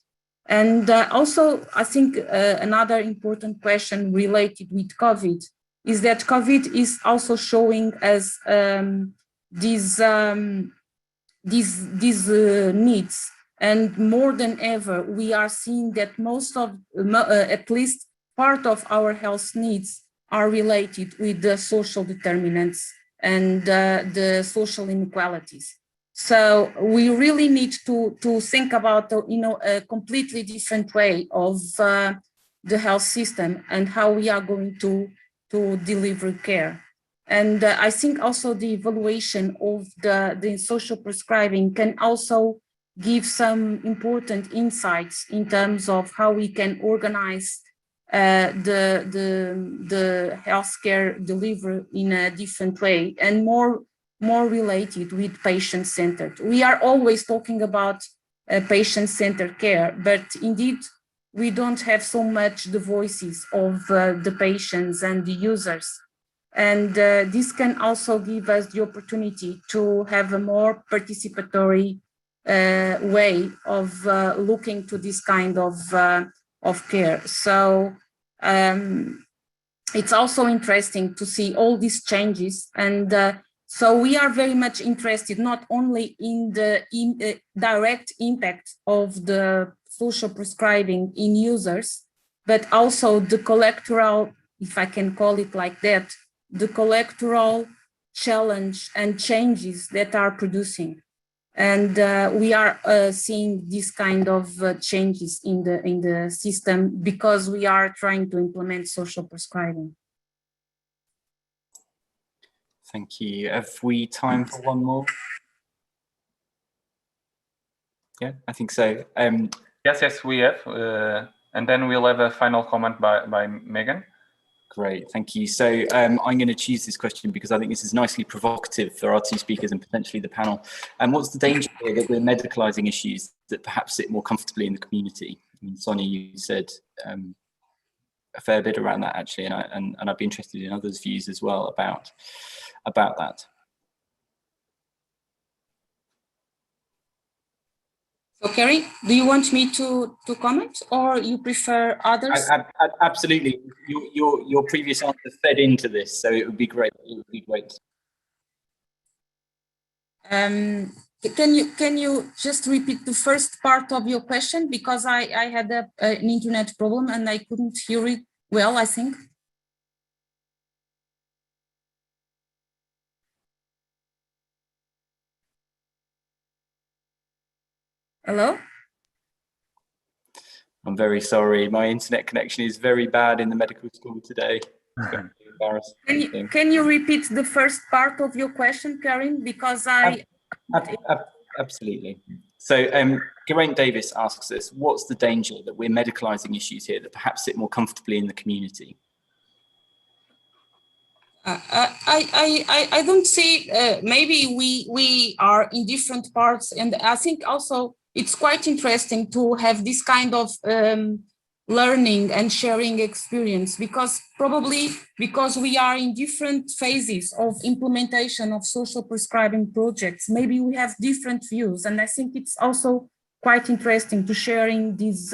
And also, I think another important question related with COVID is that COVID is also showing us these needs. And more than ever, we are seeing that at least part of our health needs are related with the social determinants and the social inequalities. So we really need to think about a completely different way of the health system and how we are going to deliver care. And I think also the evaluation of the social prescribing can also give some important insights in terms of how we can organize the healthcare delivery in a different way and more related with patient-centered. We are always talking about patient-centered care, but indeed we don't have so much the voices of the patients and the users. And this can also give us the opportunity to have a more participatory way of looking to this kind of care. So it's also interesting to see all these changes. And so we are very much interested not only in the direct impact of the social prescribing in users, but also the collateral, if I can call it like that, the collateral challenge and changes that are producing. And we are seeing this kind of changes in the system because we are trying to implement social prescribing. Thank you. Have we time for one more? Yeah, I think so. Yes, we have. And then we'll have a final comment by Megan. Great, thank you. So I'm going to choose this question because I think this is nicely provocative for our two speakers and potentially the panel. And what's the danger here that we're medicalising issues that perhaps sit more comfortably in the community? I mean, Sonia, you said a fair bit around that actually, and I'd be interested in others' views as well about that. So, Kerry, do you want me to comment, or you prefer others? Absolutely. Your previous answer fed into this, so it would be great. It would be great. Can you just repeat the first part of your question, because I had an internet problem and I couldn't hear it well, I think. Hello? I'm very sorry. My internet connection is very bad in the medical school today. It's very embarrassing. Can you repeat the first part of your question, Karin? Because Absolutely. So Geraint Davis asks us, what's the danger that we're medicalising issues here that perhaps sit more comfortably in the community? I don't see, maybe we are in different parts, and I think also it's quite interesting to have this kind of learning and sharing experience, because we are in different phases of implementation of social prescribing projects. Maybe we have different views, and I think it's also quite interesting to sharing these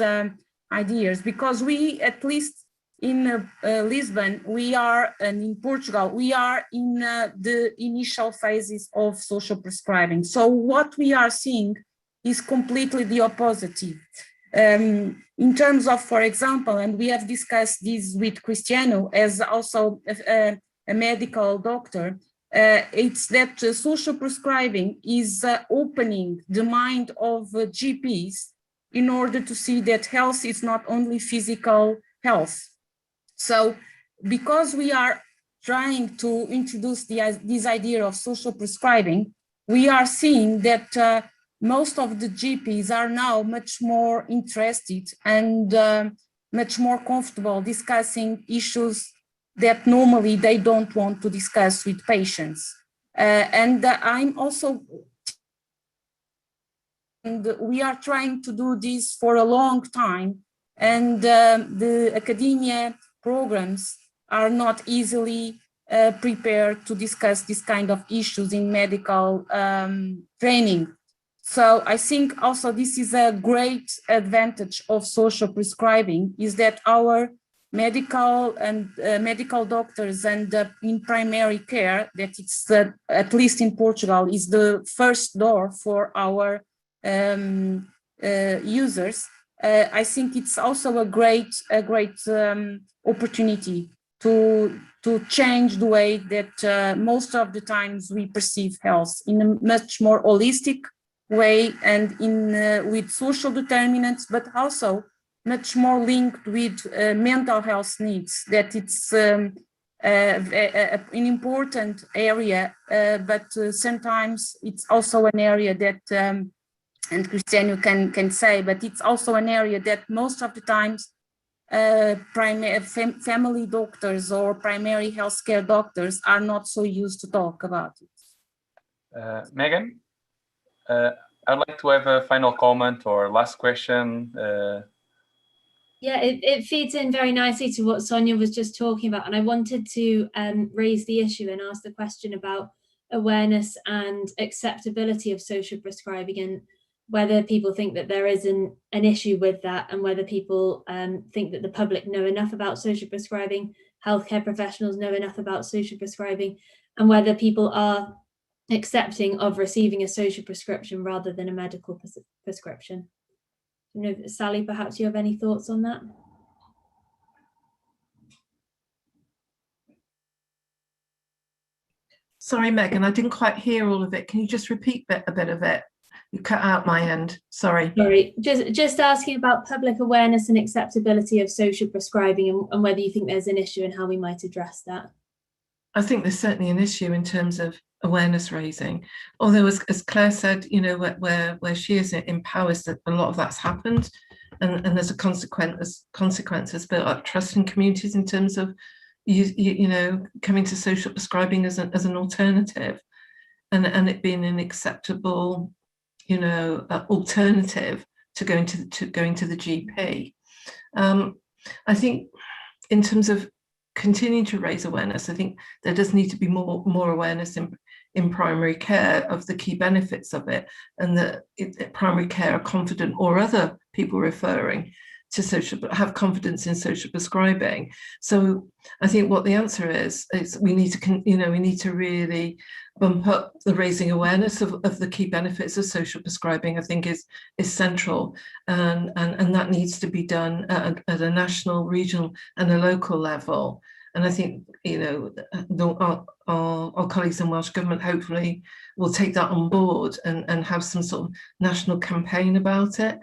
ideas, because we, at least in Lisbon, and in Portugal, we are in the initial phases of social prescribing. So what we are seeing is completely the opposite. In terms of, for example, and we have discussed this with Cristiano as also a medical doctor, it's that social prescribing is opening the mind of GPs in order to see that health is not only physical health. So because we are trying to introduce this idea of social prescribing, we are seeing that most of the GPs are now much more interested and much more comfortable discussing issues that normally they don't want to discuss with patients. I'm also, and we are trying to do this for a long time, and the academia programs are not easily prepared to discuss this kind of issues in medical training. So I think also this is a great advantage of social prescribing, is that our medical and medical doctors and in primary care, that it's at least in Portugal, is the first door for our users. I think it's also a great opportunity to change the way that most of the times we perceive health in a much more holistic way, and in with social determinants, but also much more linked with mental health needs. That it's an important area, but sometimes it's also an area that, and Cristiano can say, but it's also an area that most of the times family doctors or primary healthcare doctors are not so used to talk about it. Megan, I'd like to have a final comment or last question. Yeah, it feeds in very nicely to what Sonia was just talking about. And I wanted to raise the issue and ask the question about awareness and acceptability of social prescribing, and whether people think that there is an issue with that, and whether people think that the public know enough about social prescribing, healthcare professionals know enough about social prescribing, and whether people are accepting of receiving a social prescription rather than a medical prescription. You know, Sally, perhaps you have any thoughts on that? Sorry, Megan, I didn't quite hear all of it. Can you just repeat a bit of it? You cut out my end. Sorry. Sorry, just asking about public awareness and acceptability of social prescribing, and whether you think there's an issue and how we might address that. I think there's certainly an issue in terms of awareness raising. Although, as Claire said, you know, where she is in Powys, that a lot of that's happened, and there's a consequences built up trust in communities in terms of you know, coming to social prescribing as an alternative, and it being an acceptable, you know, alternative to going to the GP. I think in terms of continuing to raise awareness, I think there does need to be more awareness in primary care of the key benefits of it, and that primary care are confident, or other people referring to have confidence in social prescribing. So I think what the answer is we need to really bump up the raising awareness of the key benefits of social prescribing. I think is central, and that needs to be done at a national, regional, and a local level. And I think, you know, our colleagues in Welsh Government hopefully will take that on board and have some sort of national campaign about it.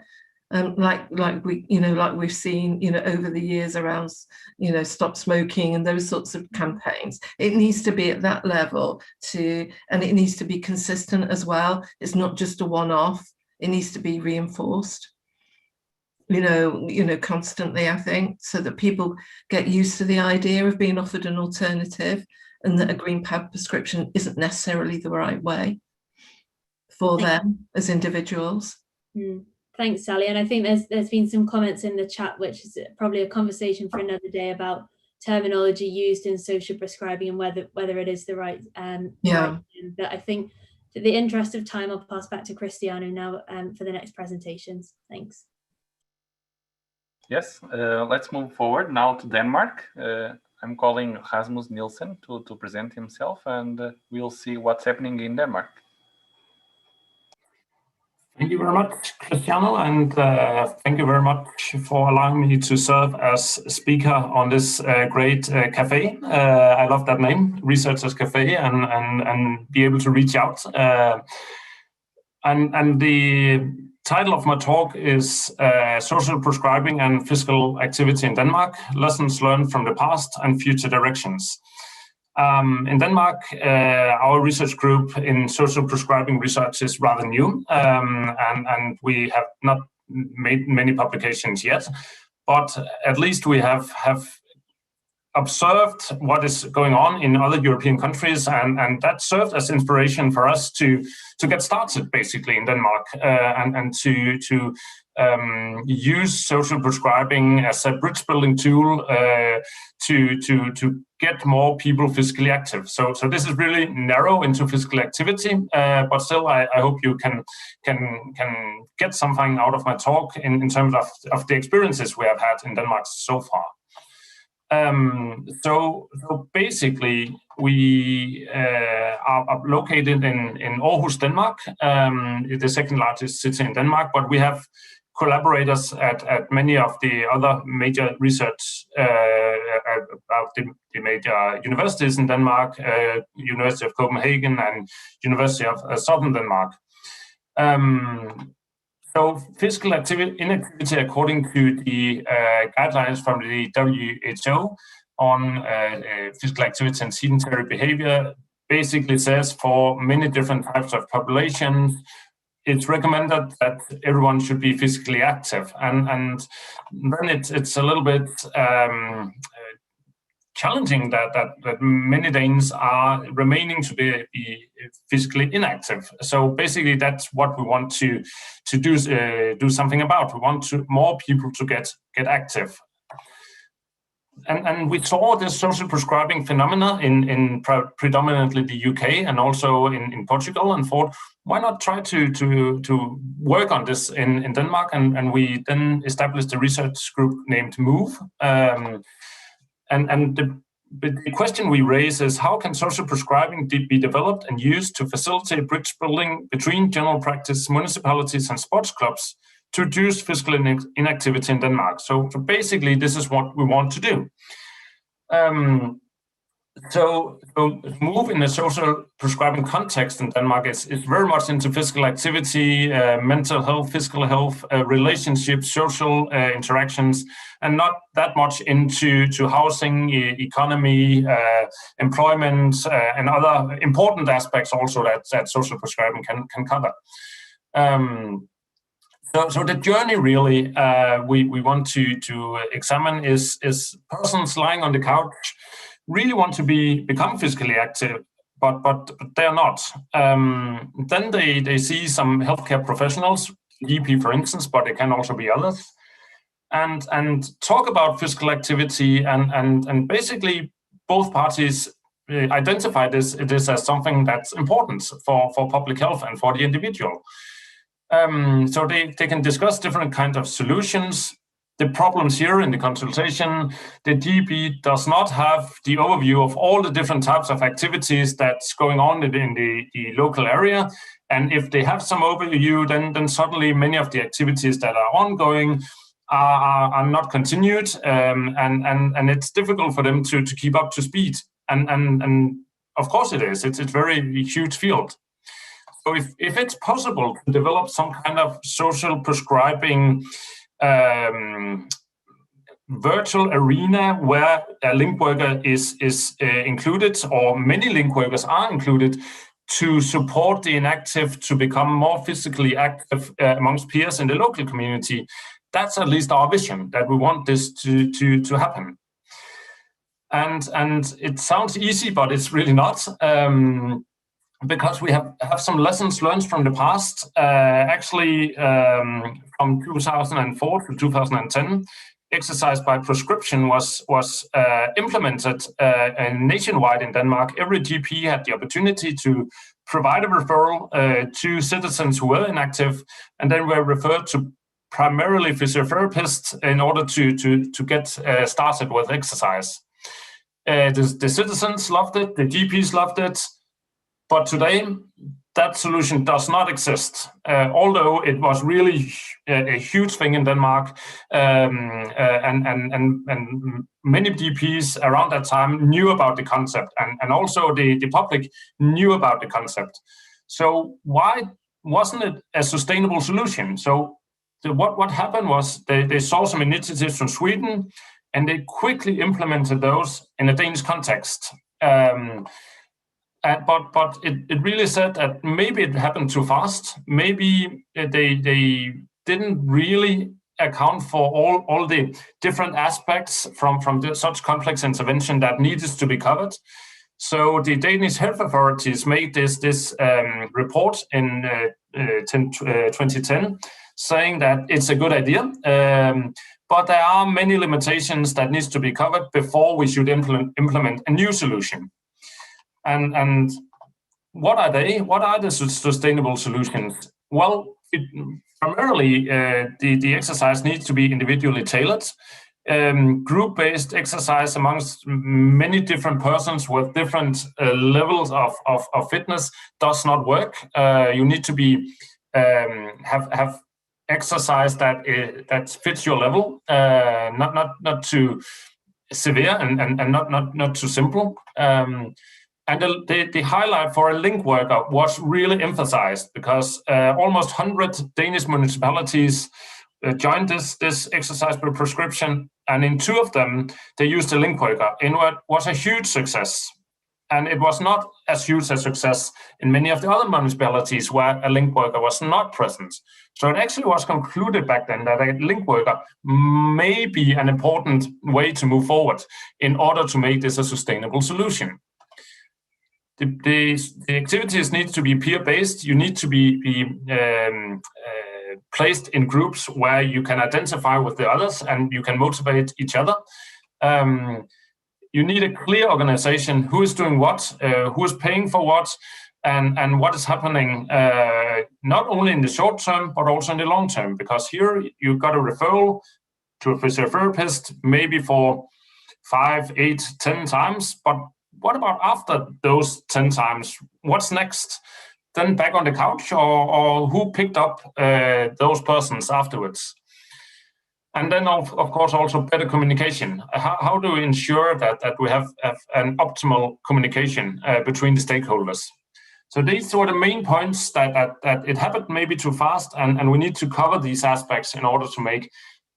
Like we've seen, you know, over the years around, you know, stop smoking and those sorts of campaigns. It needs to be at that level and it needs to be consistent as well. It's not just a one-off. It needs to be reinforced, you know, constantly, I think, so that people get used to the idea of being offered an alternative, and that a green pad prescription isn't necessarily the right way for them as individuals. Thanks, Sally. And I think there's been some comments in the chat, which is probably a conversation for another day, about terminology used in social prescribing and whether it is the right but I think, for the interest of time, I'll pass back to Cristiano now for the next presentations. Thanks. Yes, let's move forward now to Denmark. I'm calling Rasmus Nielsen to present himself, and we'll see what's happening in Denmark. Thank you very much, Cristiano, and thank you very much for allowing me to serve as speaker on this great Café. I love that name, Researchers Café, and be able to reach out. And the title of my talk is Social Prescribing and Physical Activity in Denmark, Lessons Learned from the Past and Future Directions. In Denmark, our research group in social prescribing research is rather new, and we have not made many publications yet, but at least we have observed what is going on in other European countries, and that served as inspiration for us to get started basically in Denmark, and to use social prescribing as a bridge building tool to get more people physically active. So this is really narrow into physical activity, but still I hope you can get something out of my talk in terms of the experiences we have had in Denmark so far. So basically, we are located in Aarhus, Denmark, the second largest city in Denmark, but we have collaborators at many of the other major research about the major universities in Denmark, University of Copenhagen and University of Southern Denmark. So physical inactivity, according to the guidelines from the WHO on physical activity and sedentary behavior, basically says for many different types of populations, it's recommended that everyone should be physically active, and then it's a little bit challenging that many Danes are remaining to be physically inactive. So basically, that's what we want to do something about. We want more people to get active. And we saw this social prescribing phenomena in predominantly the UK and also in Portugal, and thought, why not try to work on this in Denmark? And we then established a research group named MOVE. And the question we raise is, how can social prescribing be developed and used to facilitate bridge building between general practice, municipalities and sports clubs to reduce physical inactivity in Denmark? So basically, this is what we want to do. So move in the social prescribing context in Denmark is very much into physical activity, mental health, physical health, relationships, social interactions, and not that much into housing, economy, employment, and other important aspects also that social prescribing can cover. So the journey really we want to examine is persons lying on the couch really want to become physically active, but they're not. Then they see some healthcare professionals, GP for instance, but it can also be others, and talk about physical activity, and basically both parties identify this as something that's important for public health and for the individual. So they can discuss different kinds of solutions. The problems here in the consultation, the GP does not have the overview of all the different types of activities that's going on in the local area. And if they have some overview, then suddenly many of the activities that are ongoing are not continued, and it's difficult for them to keep up to speed. And of course it is. It's a very huge field. So if it's possible to develop some kind of social prescribing virtual arena where a link worker is included, or many link workers are included, to support the inactive to become more physically active amongst peers in the local community, that's at least our vision, that we want this to happen. And it sounds easy, but it's really not. Because we have some lessons learned from the past. Actually, from 2004 to 2010, exercise by prescription was implemented nationwide in Denmark. Every GP had the opportunity to provide a referral to citizens who were inactive, and then were referred to primarily physiotherapists in order to get started with exercise. The citizens loved it, the GPs loved it. But today, that solution does not exist, although it was really a huge thing in Denmark, and many GPs around that time knew about the concept, and also the public knew about the concept. So why wasn't it a sustainable solution? So what happened was they saw some initiatives from Sweden, and they quickly implemented those in a Danish context. But it really said that maybe it happened too fast. Maybe they didn't really account for all the different aspects from such complex intervention that needed to be covered. So the Danish health authorities made this report in 2010, saying that it's a good idea, but there are many limitations that needs to be covered before we should implement a new solution. And what are they? What are the sustainable solutions? Well, primarily the exercise needs to be individually tailored. Group-based exercise amongst many different persons with different levels of fitness does not work. You need to be have exercise that fits your level, not too severe and not too simple. And the highlight for a link worker was really emphasized, because almost 100 Danish municipalities joined this exercise by prescription, and in 2 of them, they used a link worker, in what was a huge success. And it was not as huge a success in many of the other municipalities where a link worker was not present. So it actually was concluded back then that a link worker may be an important way to move forward in order to make this a sustainable solution. The activities need to be peer-based. You need to be placed in groups where you can identify with the others and you can motivate each other. You need a clear organization: who is doing what, who is paying for what, and what is happening, not only in the short term, but also in the long term. Because here you got a referral to a physiotherapist, maybe for 5, 8, 10 times, but what about after those 10 times? What's next? Then back on the couch, or who picked up those persons afterwards? And then, of course, also better communication. How do we ensure that we have an optimal communication between the stakeholders? So these were the main points that it happened maybe too fast, and we need to cover these aspects in order to make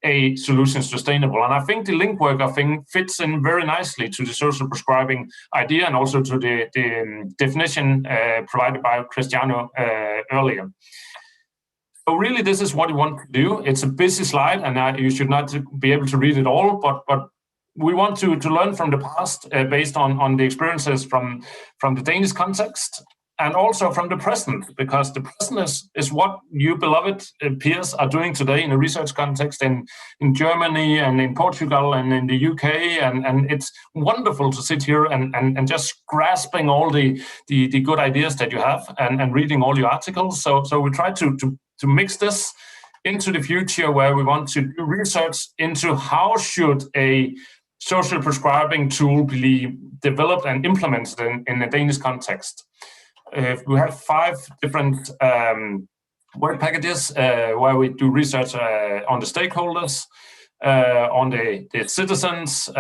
a solution sustainable. And I think the link worker thing fits in very nicely to the social prescribing idea and also to the definition provided by Cristiano earlier. So really, this is what you want to do. It's a busy slide, and you should not be able to read it all, but we want to learn from the past based on the experiences from the Danish context and also from the present, because the present is what you beloved peers are doing today in a research context in Germany and in Portugal and in the UK, and it's wonderful to sit here and just grasping all the good ideas that you have and reading all your articles. So we try to mix this into the future, where we want to do research into how should a social prescribing tool be developed and implemented in a Danish context. We have 5 different work packages where we do research on the stakeholders, on the citizens,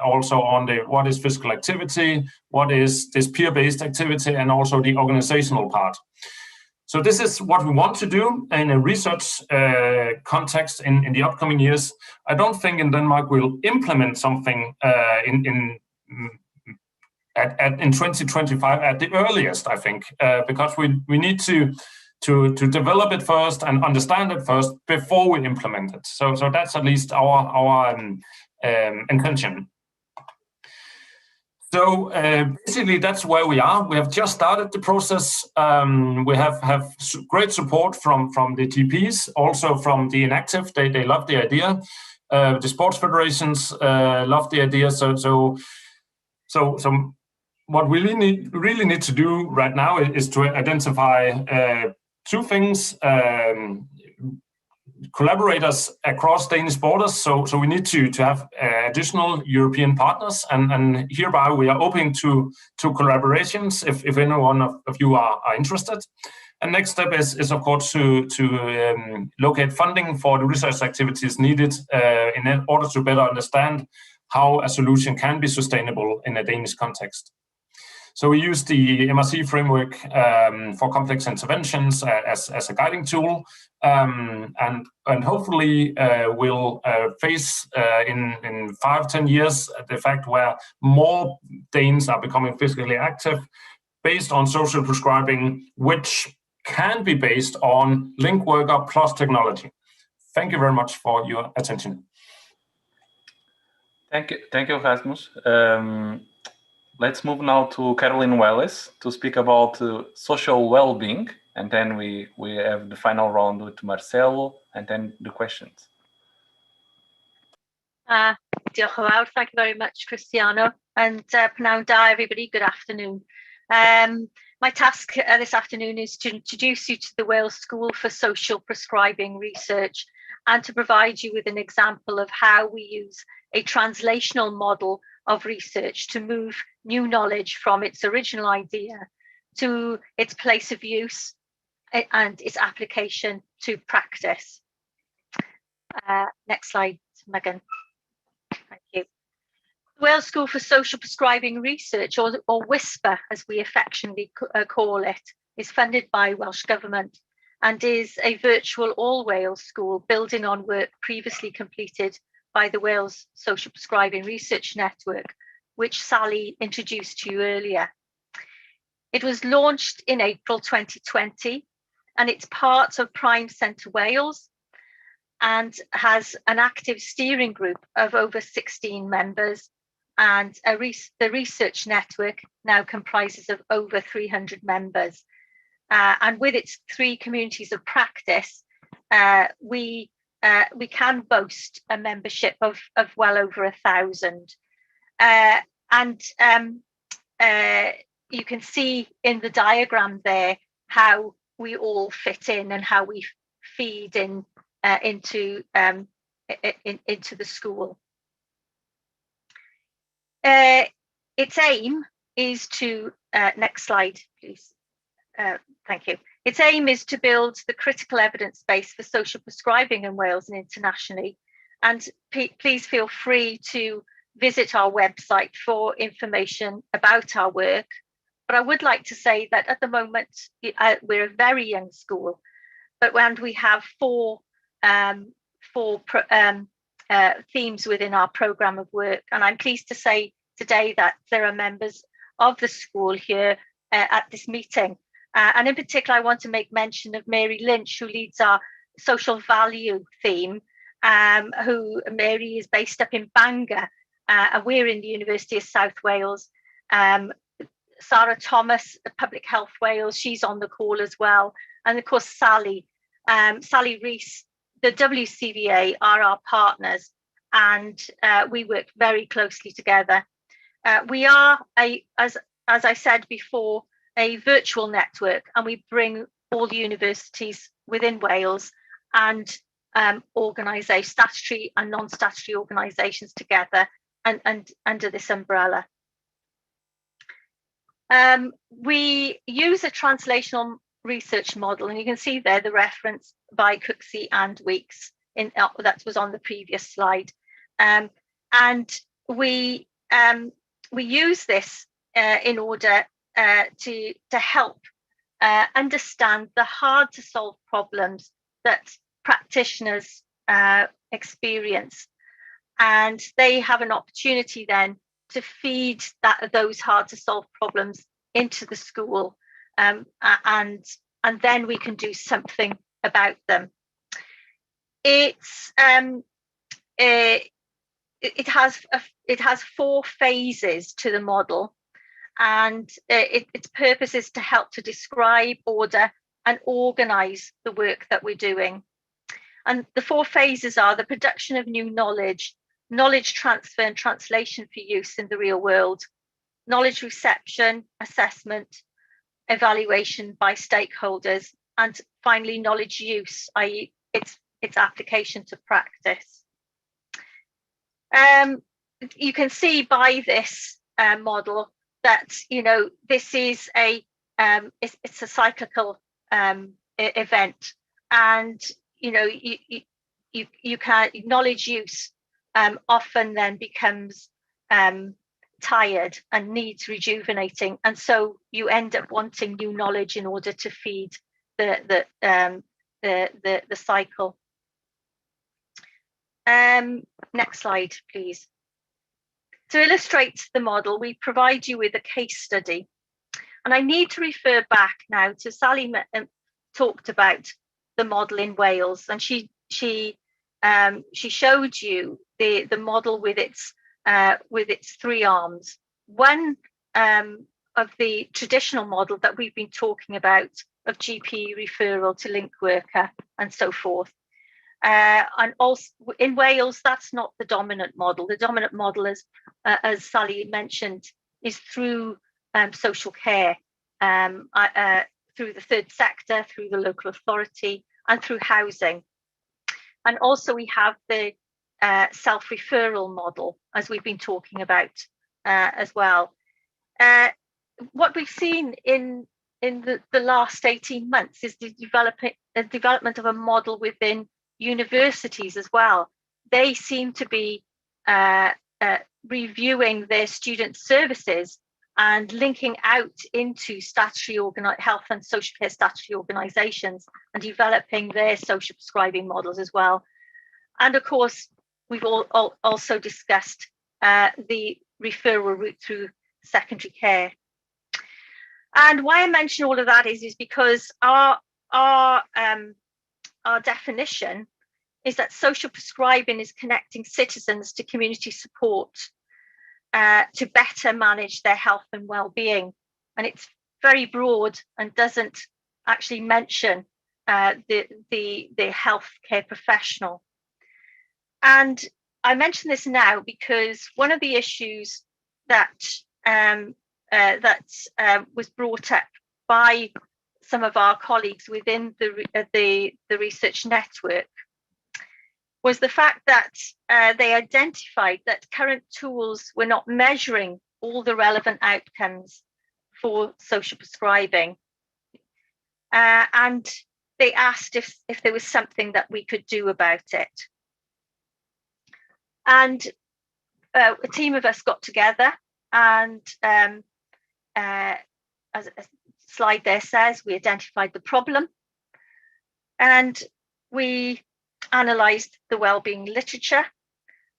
also on what is physical activity, what is this peer-based activity, and also the organizational part. So this is what we want to do in a research context in the upcoming years. I don't think in Denmark we'll implement something in 2025 at the earliest, I think, because we need to develop it first and understand it first before we implement it. So that's at least our intention. So basically, that's where we are. We have just started the process. We have great support from the GPs, also from the inactive. They love the idea. The sports federations love the idea. So what we really need to do right now is to identify 2 things. Collaborators across Danish borders, so we need to have additional European partners, and hereby we are open to collaborations if any one of you are interested. And next step is of course to locate funding for the research activities needed in order to better understand how a solution can be sustainable in a Danish context. So we use the MRC framework for complex interventions as a guiding tool, and hopefully we'll face in 5-10 years the fact where more Danes are becoming physically active based on social prescribing, which can be based on link worker plus technology. Thank you very much for your attention. Thank you, Rasmus. Let's move now to Caroline Wallace to speak about social well-being, and then we have the final round with Marcelo, and then the questions. Diolch yn fawr. Thank you very much, Cristiano, and pnawn da, everybody. Good afternoon. My task this afternoon is to introduce you to the Wales School for Social Prescribing Research and to provide you with an example of how we use a translational model of research to move new knowledge from its original idea to its place of use and its application to practice. Next slide, Megan. Thank you. The Wales School for Social Prescribing Research, or WISPR as we affectionately call it, is funded by Welsh Government and is a virtual all-Wales school building on work previously completed by the Wales Social Prescribing Research Network, which Sally introduced to you earlier. It was launched in April 2020, and it's part of Prime Centre Wales and has an active steering group of over 16 members, and the research network now comprises of over 300 members. And with its 3 communities of practice, we can boast a membership of well over 1,000. You can see in the diagram there how we all fit in and how we feed in into the school. Its aim is to next slide, please. Thank you. Its aim is to build the critical evidence base for social prescribing in Wales and internationally, And please feel free to visit our website for information about our work. But I would like to say that at the moment, we're a very young school, but when we have four themes within our programme of work. And I'm pleased to say today that there are members of the school here at this meeting. And in particular, I want to make mention of Mary Lynch, who leads our social value theme, Mary is based up in Bangor, and we're in the University of South Wales. Sarah Thomas, Public Health Wales, she's on the call as well. And of course, Sally Rees, the WCVA are our partners, and we work very closely together. We are, as I said before, a virtual network, and we bring all the universities within Wales and statutory and non-statutory organisations together and under this umbrella. We use a translational research model, and you can see there the reference by Cooksey and Weeks that was on the previous slide. And we use this in order to help understand the hard to solve problems that practitioners experience, and they have an opportunity then to feed those hard to solve problems into the school, and then we can do something about them. It has 4 phases to the model, and its purpose is to help to describe, order, and organise the work that we're doing. And the 4 phases are the production of new knowledge, knowledge transfer and translation for use in the real world, knowledge reception, assessment, evaluation by stakeholders, and finally knowledge use, i.e. its application to practice. You can see by this model that this is it's a cyclical event, and you can knowledge use often then becomes tired and needs rejuvenating, and so you end up wanting new knowledge in order to feed the cycle. Next slide, please. To illustrate the model, we provide you with a case study, and I need to refer back now to Sally talked about the model in Wales, and she showed you the model with its 3 arms. One of the traditional model that we've been talking about of GP referral to link worker and so forth. And also in Wales, that's not the dominant model. The dominant model is, as Sally mentioned, is through social care, through the third sector, through the local authority, and through housing. And also we have the self-referral model, as we've been talking about as well. What we've seen in the last 18 months is the development of a model within universities as well. They seem to be reviewing their student services and linking out into statutory health and social care statutory organisations and developing their social prescribing models as well. And of course, we've also discussed the referral route through secondary care. And why I mention all of that is because our definition is that social prescribing is connecting citizens to community support to better manage their health and well-being. And it's very broad and doesn't actually mention the healthcare professional. And I mention this now because one of the issues that was brought up by some of our colleagues within the research network was the fact that they identified that current tools were not measuring all the relevant outcomes for social prescribing. And they asked if there was something that we could do about it. And a team of us got together, and as a slide there says, we identified the problem, and we analysed the wellbeing literature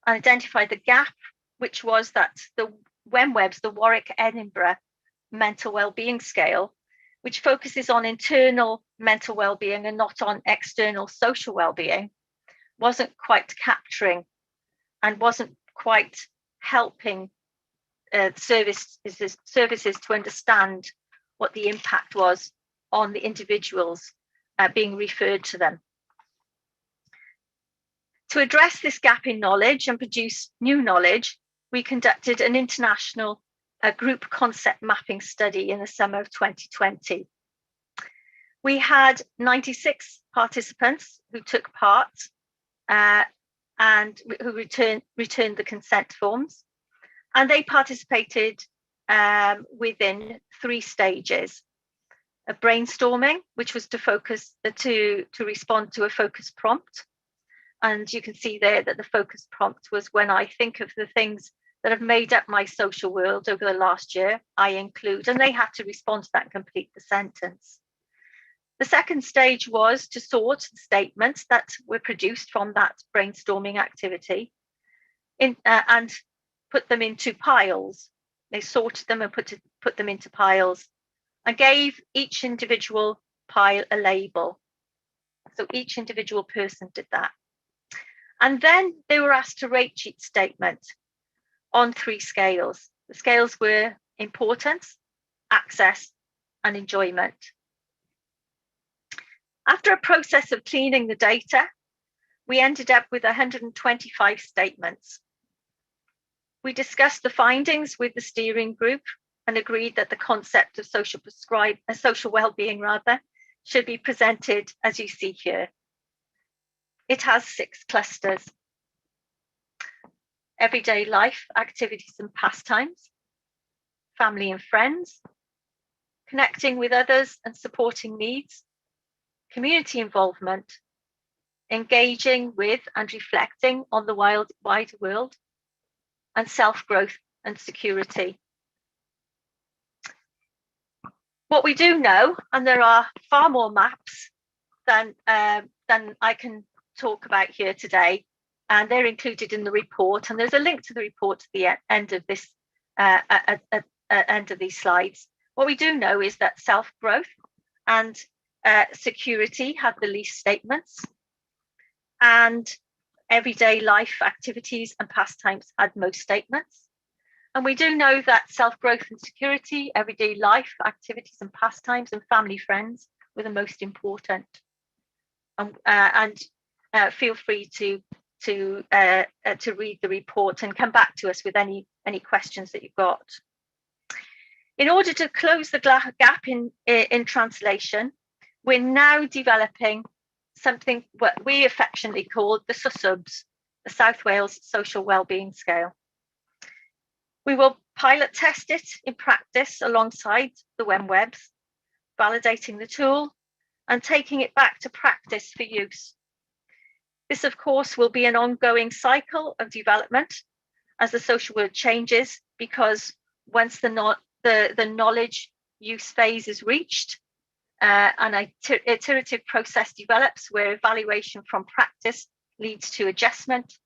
and identified the gap, which was that the WEMWEB's, the Warwick Edinburgh Mental Wellbeing Scale, which focuses on internal mental well-being and not on external social well-being, wasn't quite capturing and wasn't quite helping services to understand what the impact was on the individuals being referred to them. To address this gap in knowledge and produce new knowledge, we conducted an international group concept mapping study in the summer of 2020. We had 96 participants who took part and who returned the consent forms, and they participated within 3 stages: a brainstorming, which was to focus to respond to a focus prompt, and you can see there that the focus prompt was, when I think of the things that have made up my social world over the last year, I include, and they had to respond to that and complete the sentence. The second stage was to sort the statements that were produced from that brainstorming activity and put them into piles. They sorted them and put them into piles and gave each individual pile a label. So each individual person did that. And then they were asked to rate each statement on 3 scales. The scales were importance, access, and enjoyment. After a process of cleaning the data, we ended up with 125 statements. We discussed the findings with the steering group and agreed that the concept of social well-being should be presented as you see here. It has 6 clusters: everyday life, activities and pastimes, family and friends, connecting with others and supporting needs, community involvement, engaging with and reflecting on the wider world, and self-growth and security. What we do know, and there are far more maps than I can talk about here today, and they're included in the report, and there's a link to the report to the end of this end of these slides. What we do know is that self-growth and security have the least statements, and everyday life activities and pastimes had most statements. And we do know that self-growth and security, everyday life activities and pastimes, and family friends were the most important. And feel free to read the report and come back to us with any questions that you've got. In order to close the gap in translation, we're now developing something what we affectionately call the SUSUBS, the South Wales Social Wellbeing Scale. We will pilot test it in practice alongside the WEMWEBs, validating the tool and taking it back to practice for use. This, of course, will be an ongoing cycle of development as the social world changes, because once the knowledge use phase is reached, an iterative process develops where evaluation from practice leads to adjustment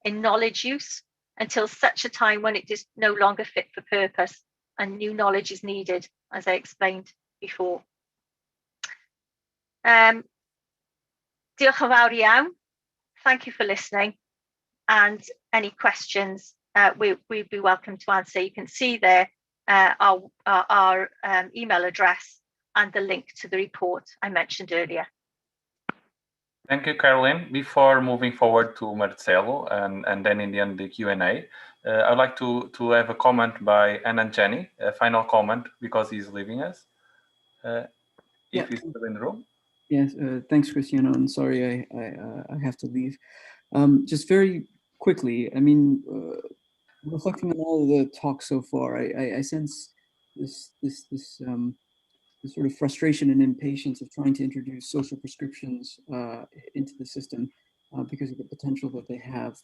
in knowledge use until such a time when it is no longer fit for purpose and new knowledge is needed, as I explained before. Diolch yn fawr iawn. Thank you for listening, and any questions we'd be welcome to answer. You can see there our email address and the link to the report I mentioned earlier. Thank you, Caroline. Before moving forward to Marcelo and then in the end the Q&A, I'd like to have a comment by Anand Jenny, a final comment, because he's leaving us. If he's still in the room. Yes, thanks, Cristiano. I'm sorry I have to leave. Just very quickly, I mean, reflecting on all of the talk so far, I sense this sort of frustration and impatience of trying to introduce social prescriptions into the system because of the potential that they have.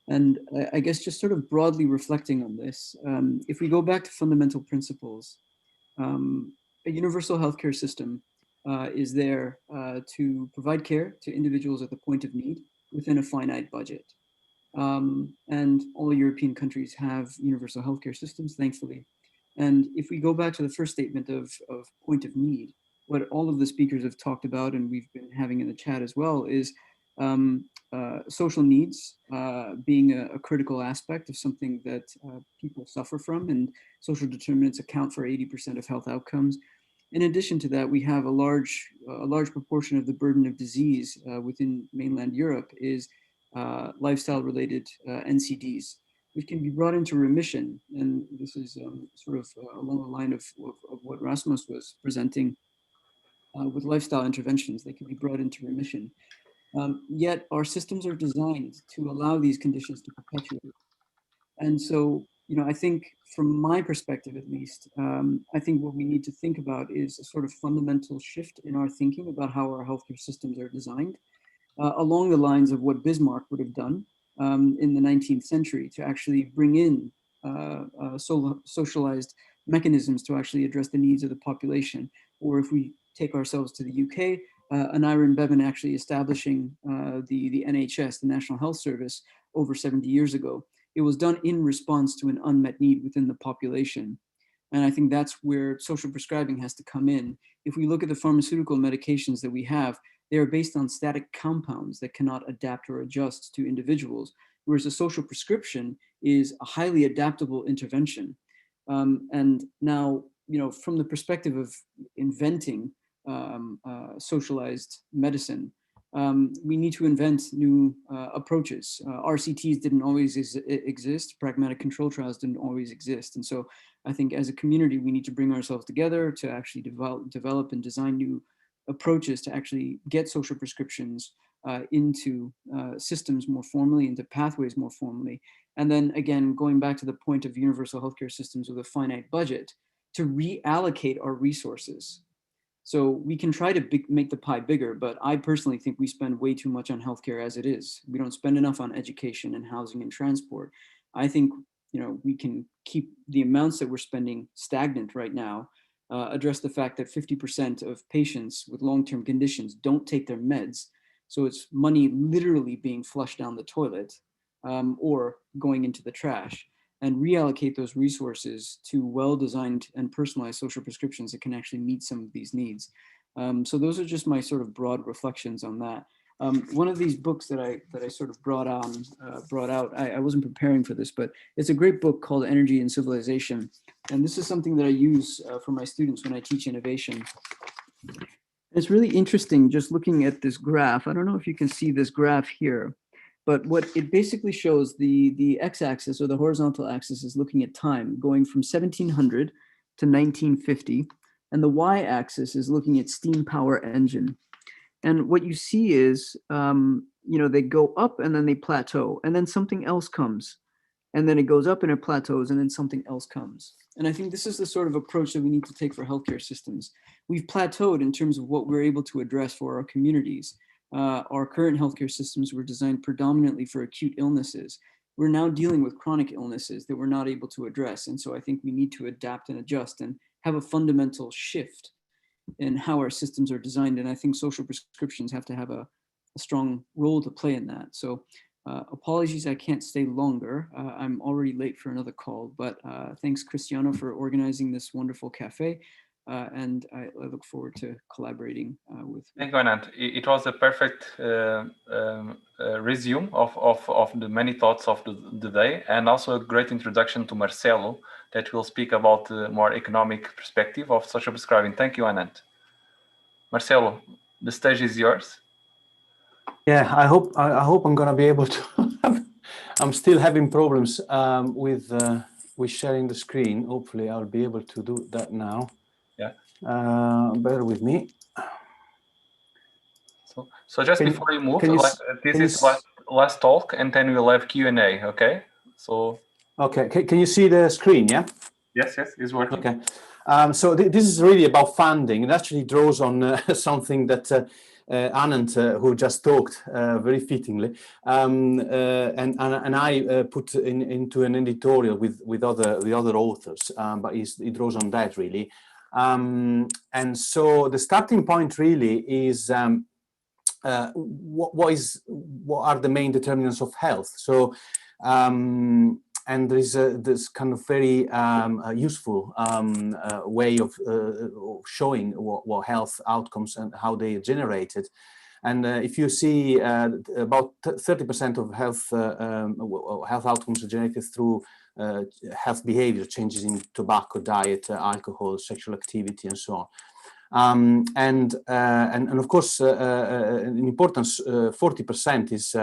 And I guess just sort of broadly reflecting on this, if we go back to fundamental principles, a universal healthcare system is there to provide care to individuals at the point of need within a finite budget. And all European countries have universal healthcare systems, thankfully. And if we go back to the first statement of point of need, what all of the speakers have talked about, and we've been having in the chat as well, is social needs being a critical aspect of something that people suffer from, and social determinants account for 80% of health outcomes. In addition to that, we have a large proportion of the burden of disease within mainland Europe is lifestyle-related NCDs, which can be brought into remission. And this is sort of along the line of what Rasmus was presenting with lifestyle interventions. They can be brought into remission. Yet our systems are designed to allow these conditions to perpetuate. And so, you know, I think from my perspective, at least, I think what we need to think about is a sort of fundamental shift in our thinking about how our healthcare systems are designed, along the lines of what Bismarck would have done in the 19th century to actually bring in socialized mechanisms to actually address the needs of the population. Or if we take ourselves to the UK, Anira and Bevan actually establishing the NHS, the National Health Service, over 70 years ago. It was done in response to an unmet need within the population. And I think that's where social prescribing has to come in. If we look at the pharmaceutical medications that we have, they are based on static compounds that cannot adapt or adjust to individuals, whereas a social prescription is a highly adaptable intervention. And now, you know, from the perspective of inventing socialized medicine, we need to invent new approaches. RCTs didn't always exist. Pragmatic control trials didn't always exist. And so I think as a community, we need to bring ourselves together to actually develop and design new approaches to actually get social prescriptions into systems more formally, into pathways more formally. And then again, going back to the point of universal healthcare systems with a finite budget, to reallocate our resources. So we can try to make the pie bigger, but I personally think we spend way too much on healthcare as it is. We don't spend enough on education and housing and transport. I think, you know, we can keep the amounts that we're spending stagnant right now, address the fact that 50% of patients with long-term conditions don't take their meds. So it's money literally being flushed down the toilet or going into the trash, and reallocate those resources to well-designed and personalized social prescriptions that can actually meet some of these needs. So those are just my sort of broad reflections on that. One of these books that I sort of brought out, I wasn't preparing for this, but it's a great book called Energy and Civilization. And this is something that I use for my students when I teach innovation. It's really interesting just looking at this graph. I don't know if you can see this graph here, but what it basically shows, the x-axis or the horizontal axis is looking at time going from 1700 to 1950, and the y-axis is looking at steam power engine. And what you see is, you know, they go up and then they plateau, and then something else comes, and then it goes up and it plateaus, and then something else comes. And I think this is the sort of approach that we need to take for healthcare systems. We've plateaued in terms of what we're able to address for our communities. Our current healthcare systems were designed predominantly for acute illnesses. We're now dealing with chronic illnesses that we're not able to address. And so I think we need to adapt and adjust and have a fundamental shift in how our systems are designed. And I think social prescriptions have to have a strong role to play in that. So apologies, I can't stay longer. I'm already late for another call, but thanks Cristiano for organizing this wonderful cafe. And I look forward to collaborating with. Thank you, Anand. It was a perfect resume of the many thoughts of the day, and also a great introduction to Marcelo that will speak about the more economic perspective of social prescribing. Thank you, Anand. Marcelo, the stage is yours. Yeah, I hope I'm going to be able to. I'm still having problems with sharing the screen. Hopefully, I'll be able to do that now. Yeah. Bear with me. So just before you move, this is last talk, and then we'll have Q&A. Okay. So. Okay. Can you see the screen? Yeah. Yes. It's working. Okay. So this is really about funding. It actually draws on something that Anand, who just talked very fittingly, and I put into an editorial with other authors, but it draws on that really. And so the starting point really is what are the main determinants of health? So, and there is this kind of very useful way of showing what health outcomes and how they are generated. And if you see about 30% of health outcomes are generated through health behavior, changes in tobacco, diet, alcohol, sexual activity, and so on. And of course, an important 40% is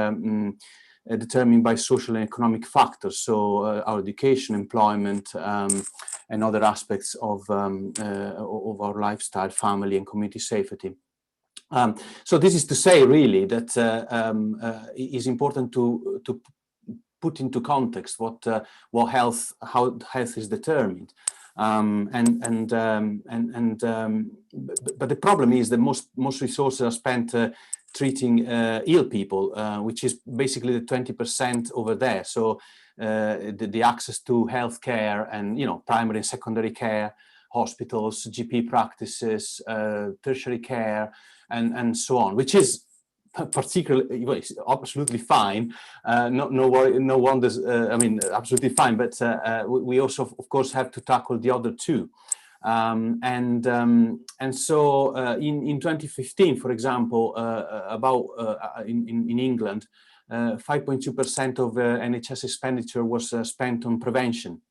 determined by social and economic factors, so our education, employment, and other aspects of our lifestyle, family, and community safety. So this is to say, really, that it is important to put into context how health is determined. But the problem is that most resources are spent treating ill people, which is basically the 20% over there. So the access to healthcare and primary and secondary care, hospitals, GP practices, tertiary care, and so on, which is particularly, well, it's absolutely fine. No wonders. I mean, absolutely fine. But we also, of course, have to tackle the other two. And so in 2015, for example, in England, 5.2% of NHS expenditure was spent on prevention.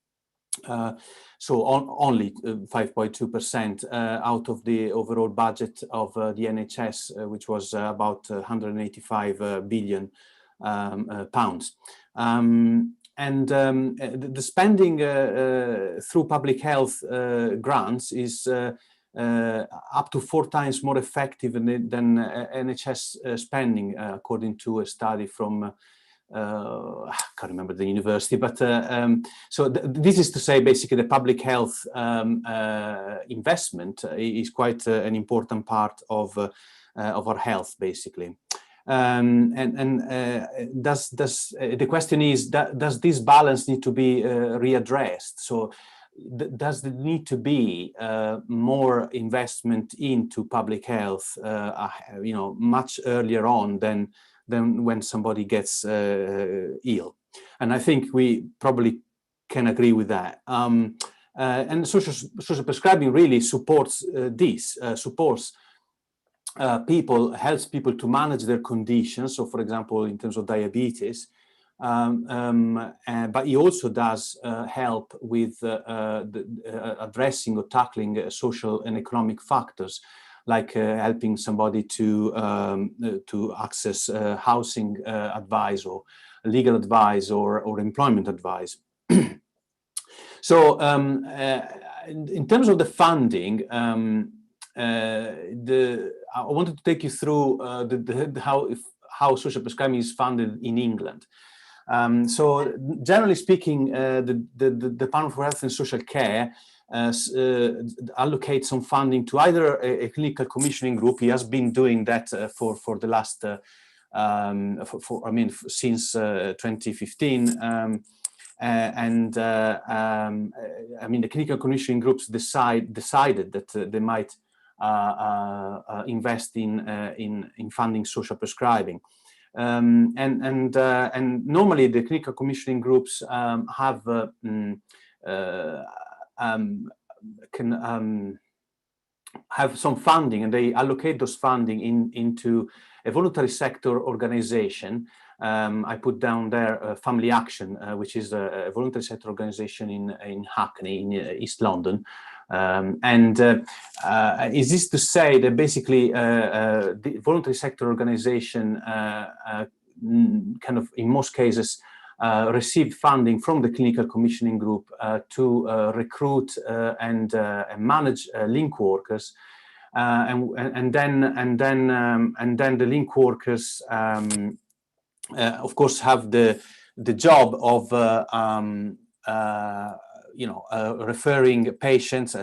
So only 5.2% out of the overall budget of the NHS, which was about 185 billion pounds. And the spending through public health grants is up to 4 times more effective than NHS spending, according to a study from I can't remember the university, but so this is to say, basically, the public health investment is quite an important part of our health, basically. The question is, does this balance need to be readdressed? So does there need to be more investment into public health, much earlier on than when somebody gets ill? And I think we probably can agree with that. And social prescribing really supports this, supports helps people to manage their conditions. So, for example, in terms of diabetes, but it also does help with addressing or tackling social and economic factors, like helping somebody to access housing advice or legal advice or employment advice. So in terms of the funding, I wanted to take you through how social prescribing is funded in England. So generally speaking, the Department for Health and Social Care allocate some funding to either a clinical commissioning group. He has been doing that for the last, since 2015. I mean, the clinical commissioning groups decided that they might invest in funding social prescribing. And normally the clinical commissioning groups can have some funding, and they allocate those funding into a voluntary sector organization. I put down there Family Action, which is a voluntary sector organization in Hackney, in East London. Is this to say that basically the voluntary sector organization kind of, in most cases, received funding from the clinical commissioning group to recruit and manage link workers, and then the link workers, of course, have the job of referring patients,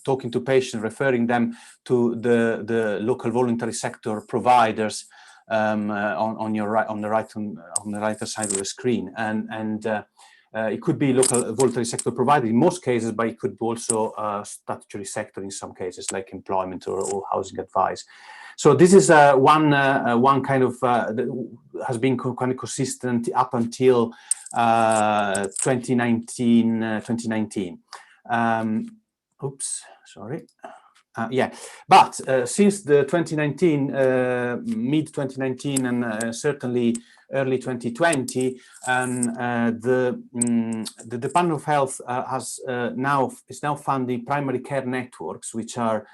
talking to patients, referring them to the local voluntary sector providers on the right side of the screen, and it could be local voluntary sector provider in most cases, but it could be also statutory sector in some cases, like employment or housing advice. So this is one kind of has been kind of consistent up until 2019. Oops, sorry. Yeah, but since the 2019, mid 2019, and certainly early 2020, the Department of Health is now funding primary care networks, which are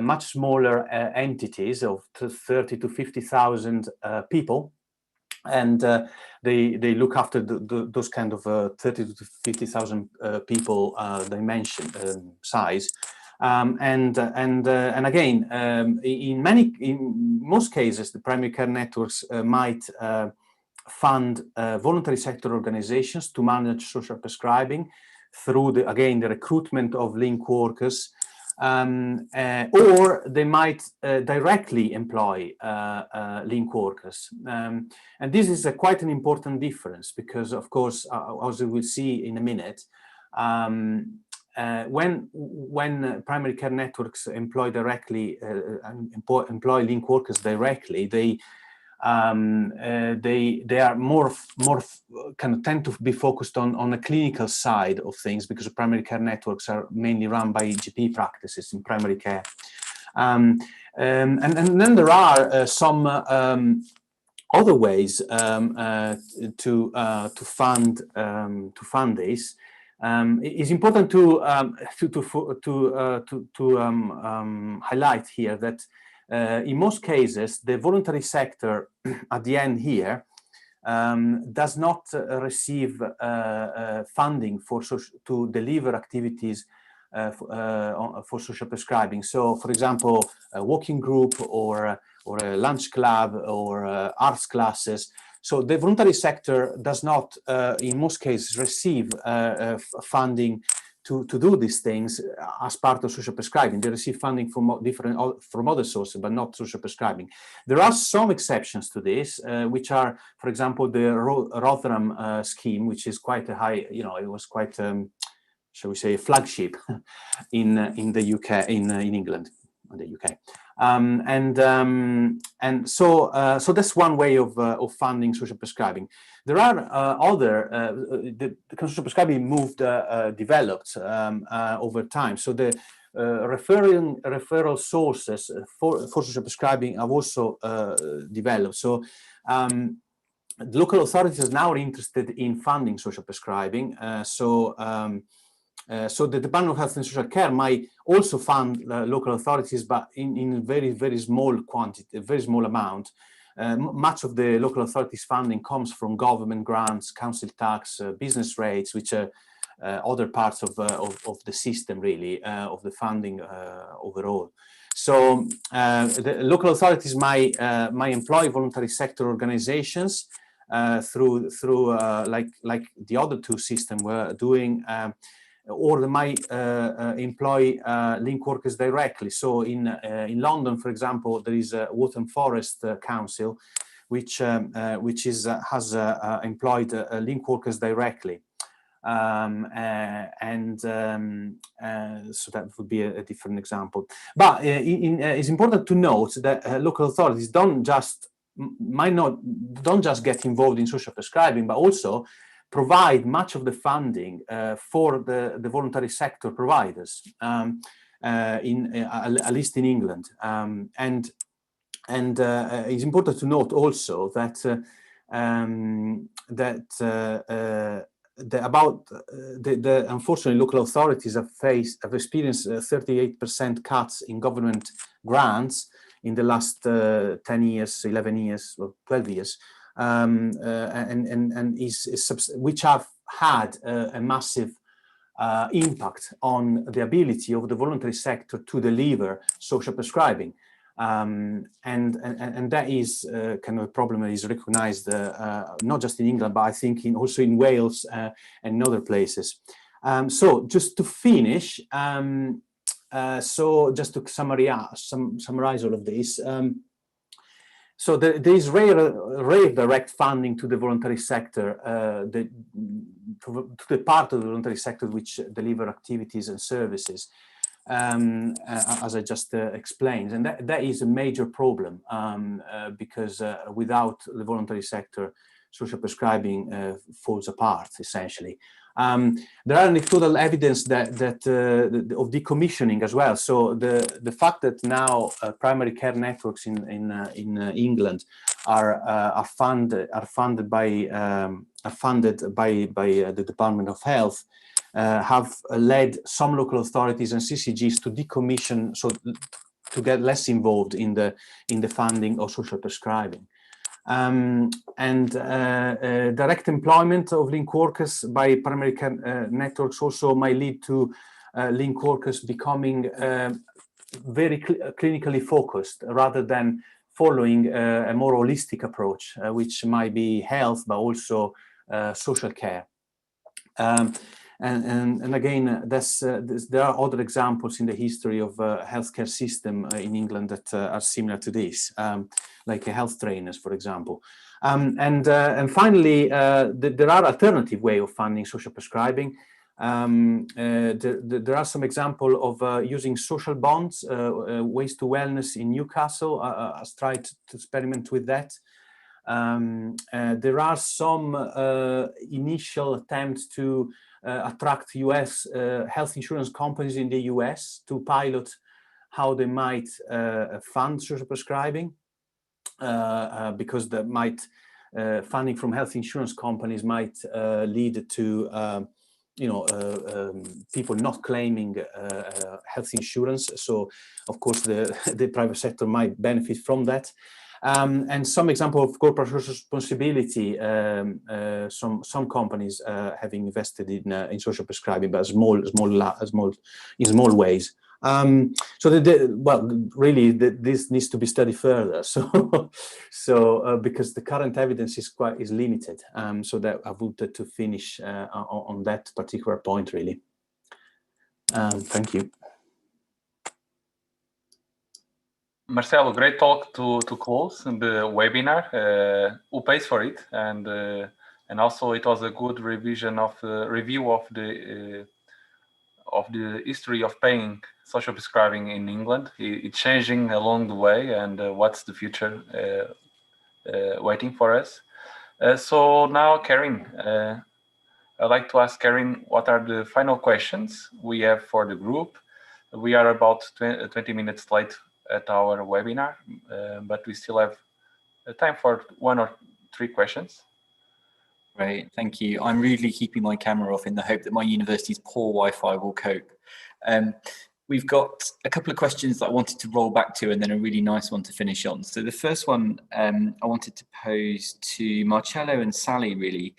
much smaller entities of 30 to 50,000 people, and they look after those kind of 30 to 50,000 people dimension size. And again, in most cases, the primary care networks might fund voluntary sector organizations to manage social prescribing through the recruitment of link workers, or they might directly employ link workers. And this is quite an important difference because, of course, as we will see in a minute, when primary care networks employ directly, employ link workers directly, they are more kind of tend to be focused on the clinical side of things, because primary care networks are mainly run by GP practices in primary care. And then there are some other ways to fund this. It's important to highlight here that in most cases, the voluntary sector at the end here does not receive funding to deliver activities for social prescribing. So, for example, a walking group or a lunch club or arts classes. So the voluntary sector does not, in most cases, receive funding to do these things as part of social prescribing. They receive funding from other sources, but not social prescribing. There are some exceptions to this, which are, for example, the Rotherham scheme, which is quite a high, it was quite, shall we say, a flagship in the UK, in England, or the UK. So that's one way of funding social prescribing. There are other, the social prescribing developed over time. So the referral sources for social prescribing have also developed. So the local authorities now are interested in funding social prescribing. So the Department of Health and Social Care might also fund local authorities, but in very, very small quantity, a very small amount. Much of the local authorities funding comes from government grants, council tax, business rates, which are other parts of the system, really, of the funding overall. So the local authorities might employ voluntary sector organizations through like the other two systems were doing. Or they might employ link workers directly. So in London, for example, there is a Wootton Forest Council, which has employed link workers directly, so that would be a different example. But it's important to note that local authorities don't just get involved in social prescribing, but also provide much of the funding for the voluntary sector providers, at least in England. And it's important to note also that unfortunately local authorities have experienced 38% cuts in government grants in the last 10 years, 11 years, or 12 years. Which have had a massive impact on the ability of the voluntary sector to deliver social prescribing, and that is kind of a problem that is recognized not just in England, but I think also in Wales and in other places. So just to finish, so just to summarize all of this, so there is rare direct funding to the voluntary sector, to the part of the voluntary sector which deliver activities and services, as I just explained. And that is a major problem, because without the voluntary sector, social prescribing falls apart, essentially. There are anecdotal evidence that of decommissioning as well. So the fact that now primary care networks in England are funded by the Department of Health have led some local authorities and CCGs to decommission, so to get less involved in the funding of social prescribing. Direct employment of link workers by primary care networks also might lead to link workers becoming very clinically focused rather than following a more holistic approach, which might be health, but also social care. And again, there are other examples in the history of healthcare system in England that are similar to this, like health trainers, for example. And finally, there are alternative ways of funding social prescribing. There are some examples of using social bonds, Ways to Wellness in Newcastle has tried to experiment with that. There are some initial attempts to attract US health insurance companies in the US to pilot how they might fund social prescribing, because that might funding from health insurance companies might lead to people not claiming health insurance. So of course the private sector might benefit from that. And some example of corporate social responsibility, some companies having invested in social prescribing, but in small ways. So well, really, this needs to be studied further. So, because the current evidence is limited. So that I wanted to finish on that particular point, really. Thank you. Marcelo, great talk to close the webinar. Who pays for it? And also it was a good review of the history of paying social prescribing in England. It's changing along the way, and what's the future waiting for us. So now, Karin, I'd like to ask Karin, what are the final questions we have for the group? We are about 20 minutes late at our webinar, but we still have time for 1 or 3 questions. Great, thank you. I'm really keeping my camera off in the hope that my university's poor Wi-Fi will cope. We've got a couple of questions that I wanted to roll back to, and then a really nice one to finish on. So the first one I wanted to pose to Marcello and Sally, really.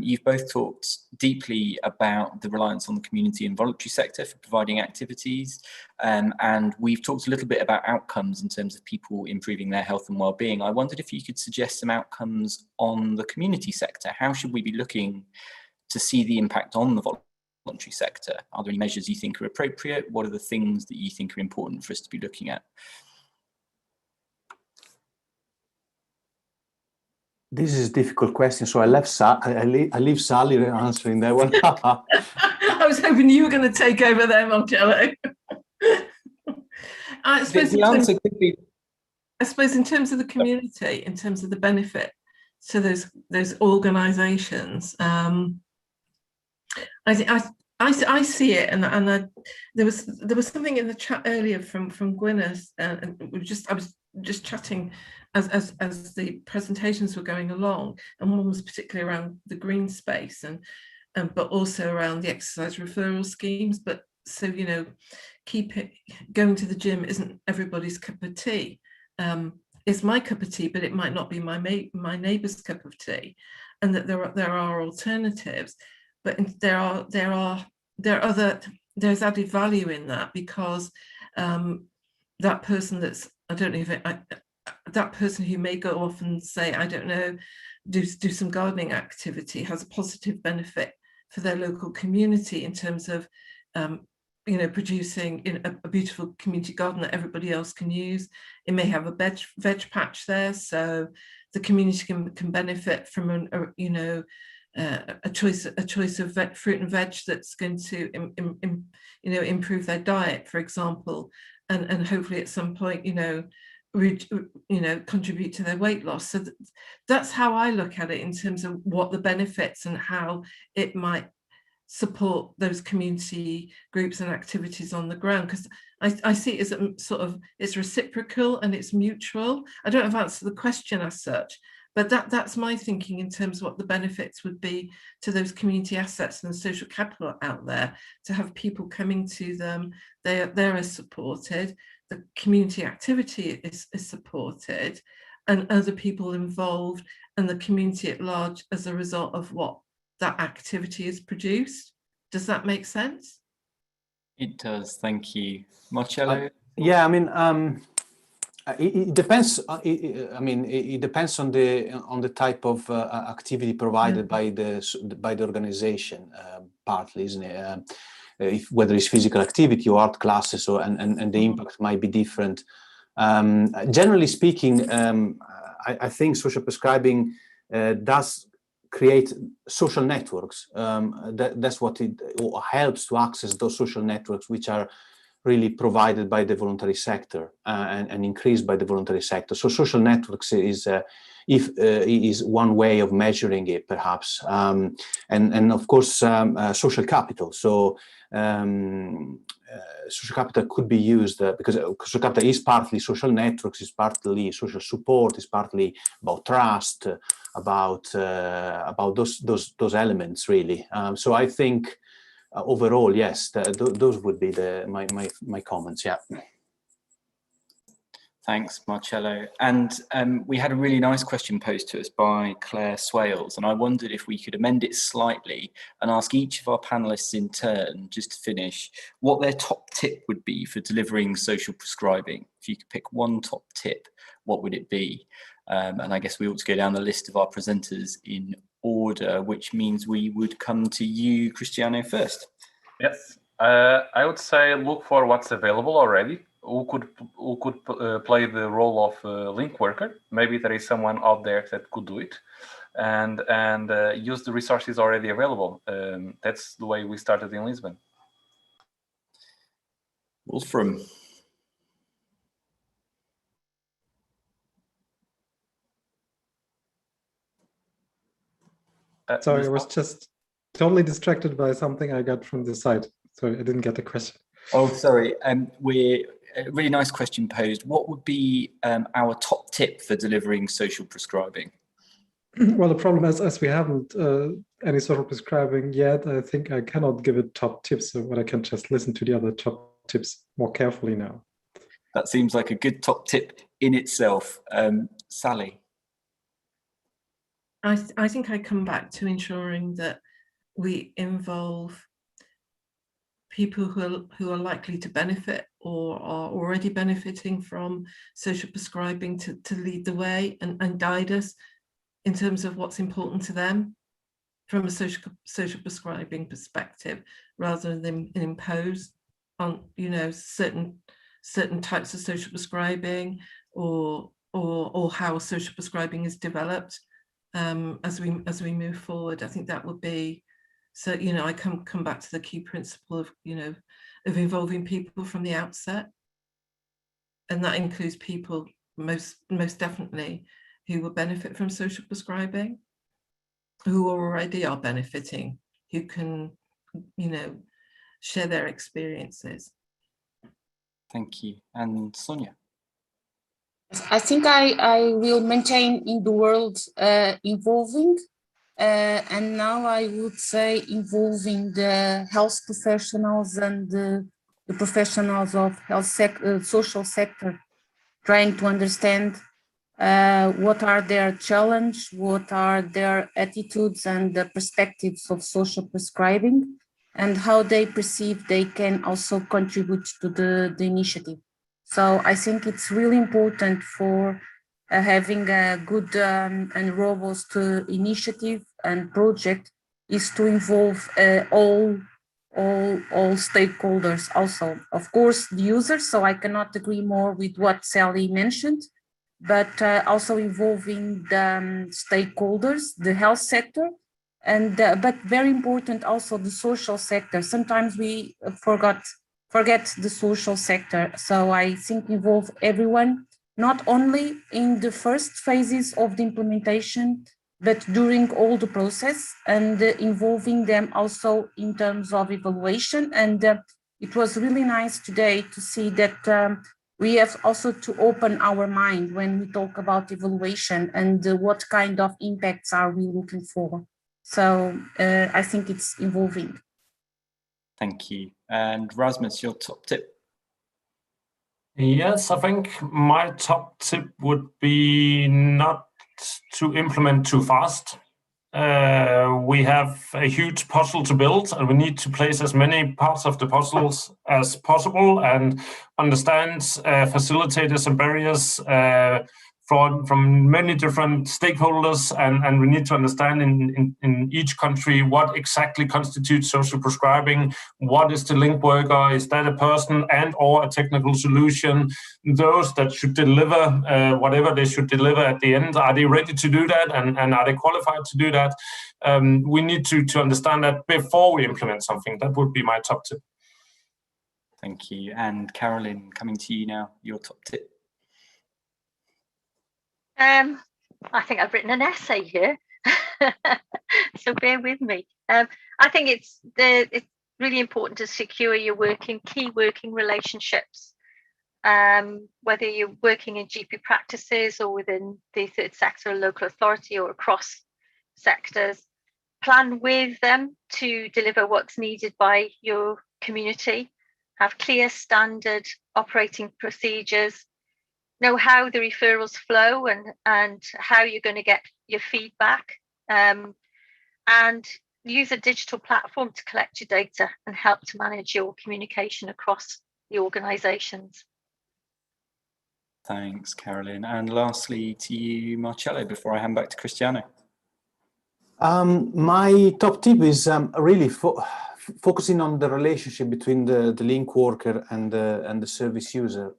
You've both talked deeply about the reliance on the community and voluntary sector for providing activities. And we've talked a little bit about outcomes in terms of people improving their health and well-being. I wondered if you could suggest some outcomes on the community sector. How should we be looking to see the impact on the voluntary sector? Are there any measures you think are appropriate? What are the things that you think are important for us to be looking at? This is a difficult question, so I leave Sally answering that one. I was hoping you were going to take over there, Marcello. I suppose the answer could be, I suppose in terms of the community, in terms of the benefit to those organisations, I see it, and there was something in the chat earlier from Gwyneth, and I was just chatting as the presentations were going along, and one was particularly around the green space and but also around the exercise referral schemes. But so going to the gym isn't everybody's cup of tea. It's my cup of tea, but it might not be my neighbour's cup of tea, and that there are alternatives. But there's added value in that, because that person that person who may go off and say, I don't know, do some gardening activity has a positive benefit for their local community in terms of producing a beautiful community garden that everybody else can use. It may have a veg patch there, so the community can benefit from a choice of fruit and veg that's going to improve their diet, for example, and hopefully at some point contribute to their weight loss. So that's how I look at it in terms of what the benefits and how it might support those community groups and activities on the ground, because I see it as it's reciprocal and it's mutual. I don't have answered the question as such, but that's my thinking in terms of what the benefits would be to those community assets and the social capital out there, to have people coming to them. They're supported, the community activity is supported, and other people involved and the community at large as a result of what that activity is produced. Does that make sense? It does, thank you. Marcello? Yeah, I mean, it depends. It depends on the type of activity provided by the organization, partly, isn't it? Whether it's physical activity or art classes, and the impact might be different. Generally speaking, I think social prescribing does create social networks. That's what it helps to access those social networks, which are really provided by the voluntary sector and increased by the voluntary sector. So social networks is one way of measuring it, perhaps, and of course social capital. So social capital could be used because social capital is partly social networks, is partly social support, is partly about trust, about those elements, really. So I think overall, yes, those would be my comments. Yeah. Thanks, Marcello. And we had a really nice question posed to us by Claire Swales, and I wondered if we could amend it slightly and ask each of our panelists in turn, just to finish, what their top tip would be for delivering social prescribing. If you could pick one top tip, what would it be? And I guess we ought to go down the list of our presenters in order, which means we would come to you, Cristiano, first. Yes, I would say look for what's available already. Who could play the role of link worker? Maybe there is someone out there that could do it, and use the resources already available. That's the way we started in Lisbon. Wolfram. Sorry, I was just totally distracted by something I got from the site. Sorry, I didn't get the question. Oh, sorry. We're a really nice question posed. What would be our top tip for delivering social prescribing? Well, the problem is, as we haven't any social prescribing yet, I think I cannot give it top tips, but I can just listen to the other top tips more carefully now. That seems like a good top tip in itself. Sally? I think I come back to ensuring that we involve people who are likely to benefit or are already benefiting from social prescribing to lead the way and guide us in terms of what's important to them from a social prescribing perspective, rather than impose on certain types of social prescribing or how social prescribing is developed as we move forward. I think that would be. So, I come back to the key principle of, of involving people from the outset. And that includes people most definitely who will benefit from social prescribing, who already are benefiting, who can, share their experiences. Thank you. And Sonia? I think I will maintain in the world evolving. And now I would say involving the health professionals and the professionals of social sector, trying to understand what are their challenges, what are their attitudes and the perspectives of social prescribing, and how they perceive they can also contribute to the initiative. So I think it's really important for having a good and robust initiative and project is to involve all stakeholders also. Of course, the users, so I cannot agree more with what Sally mentioned, but also involving the stakeholders, the health sector, and but very important also the social sector. Sometimes we forget the social sector. So I think involve everyone, not only in the first phases of the implementation, but during all the process, and involving them also in terms of evaluation. And it was really nice today to see that we have also to open our mind when we talk about evaluation and what kind of impacts are we looking for. So I think it's evolving. Thank you. And Rasmus, your top tip? Yes, I think my top tip would be not to implement too fast. We have a huge puzzle to build, and we need to place as many parts of the puzzles as possible and understand facilitators and barriers from many different stakeholders, and we need to understand in each country what exactly constitutes social prescribing. What is the link worker? Is that a person and or a technical solution? Those that should deliver whatever they should deliver at the end, are they ready to do that, and are they qualified to do that? We need to understand that before we implement something. That would be my top tip. Thank you. And Caroline, coming to you now, your top tip. I think I've written an essay here, so bear with me. I think it's really important to secure your key working relationships, whether you're working in GP practices or within the third sector, local authority, or across sectors. Plan with them to deliver what's needed by your community. Have clear standard operating procedures. Know how the referrals flow and how you're going to get your feedback, and use a digital platform to collect your data and help to manage your communication across the organisations. Thanks, Caroline. And lastly to you, Marcello, before I hand back to Cristiano. My top tip is really focusing on the relationship between the link worker and the service user.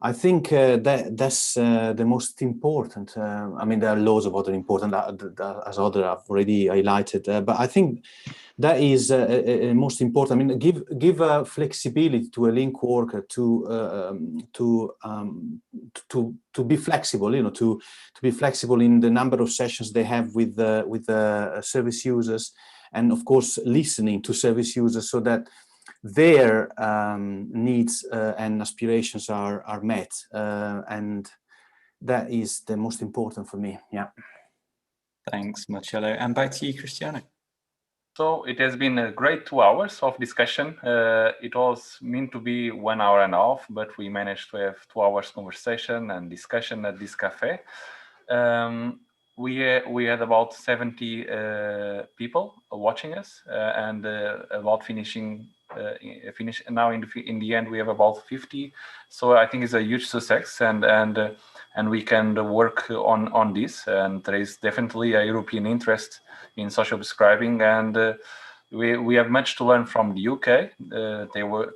I think that's the most important. I mean, there are loads of other important, as others have already highlighted, but I think that is most important. I mean, give flexibility to a link worker to be flexible. You know, to be flexible in the number of sessions they have with the service users, and of course listening to service users so that their needs and aspirations are met, and that is the most important for me. Yeah. Thanks, Marcello. And back to you, Cristiano. So it has been a great 2 hours of discussion. It was meant to be 1 hour and a half, but we managed to have 2 hours conversation and discussion at this cafe. We had about 70 people watching us, and about finishing now in the end we have about 50. So I think it's a huge success, and we can work on this, and there is definitely a European interest in social prescribing, and we have much to learn from the UK.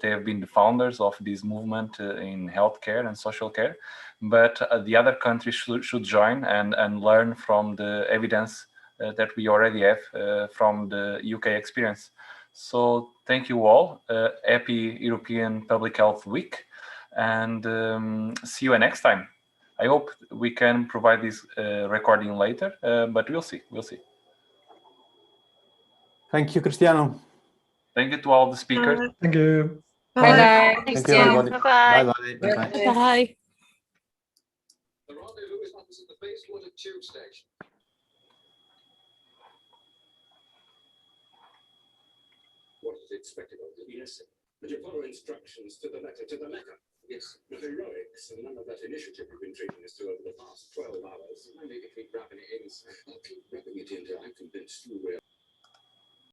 They have been the founders of this movement in healthcare and social care, but the other countries should join and learn from the evidence that we already have from the UK experience. So thank you all. Happy European Public Health Week, and see you next time. I hope we can provide this recording later, but we'll see. Thank you, Cristiano. Thank you to all the speakers. Thank you. Bye-bye. Thank you, everybody. Bye-bye. Bye-bye. Bye-bye. Bye. The rendezvous is opposite the Bayswater tube station. What is expected of you? Yes, but you follow instructions to the letter, to the letter. Yes, the heroics and none of that initiative you've been treating us to over the past 12 hours. I need to keep wrapping it in. I'll keep wrapping it in until I'm convinced you will.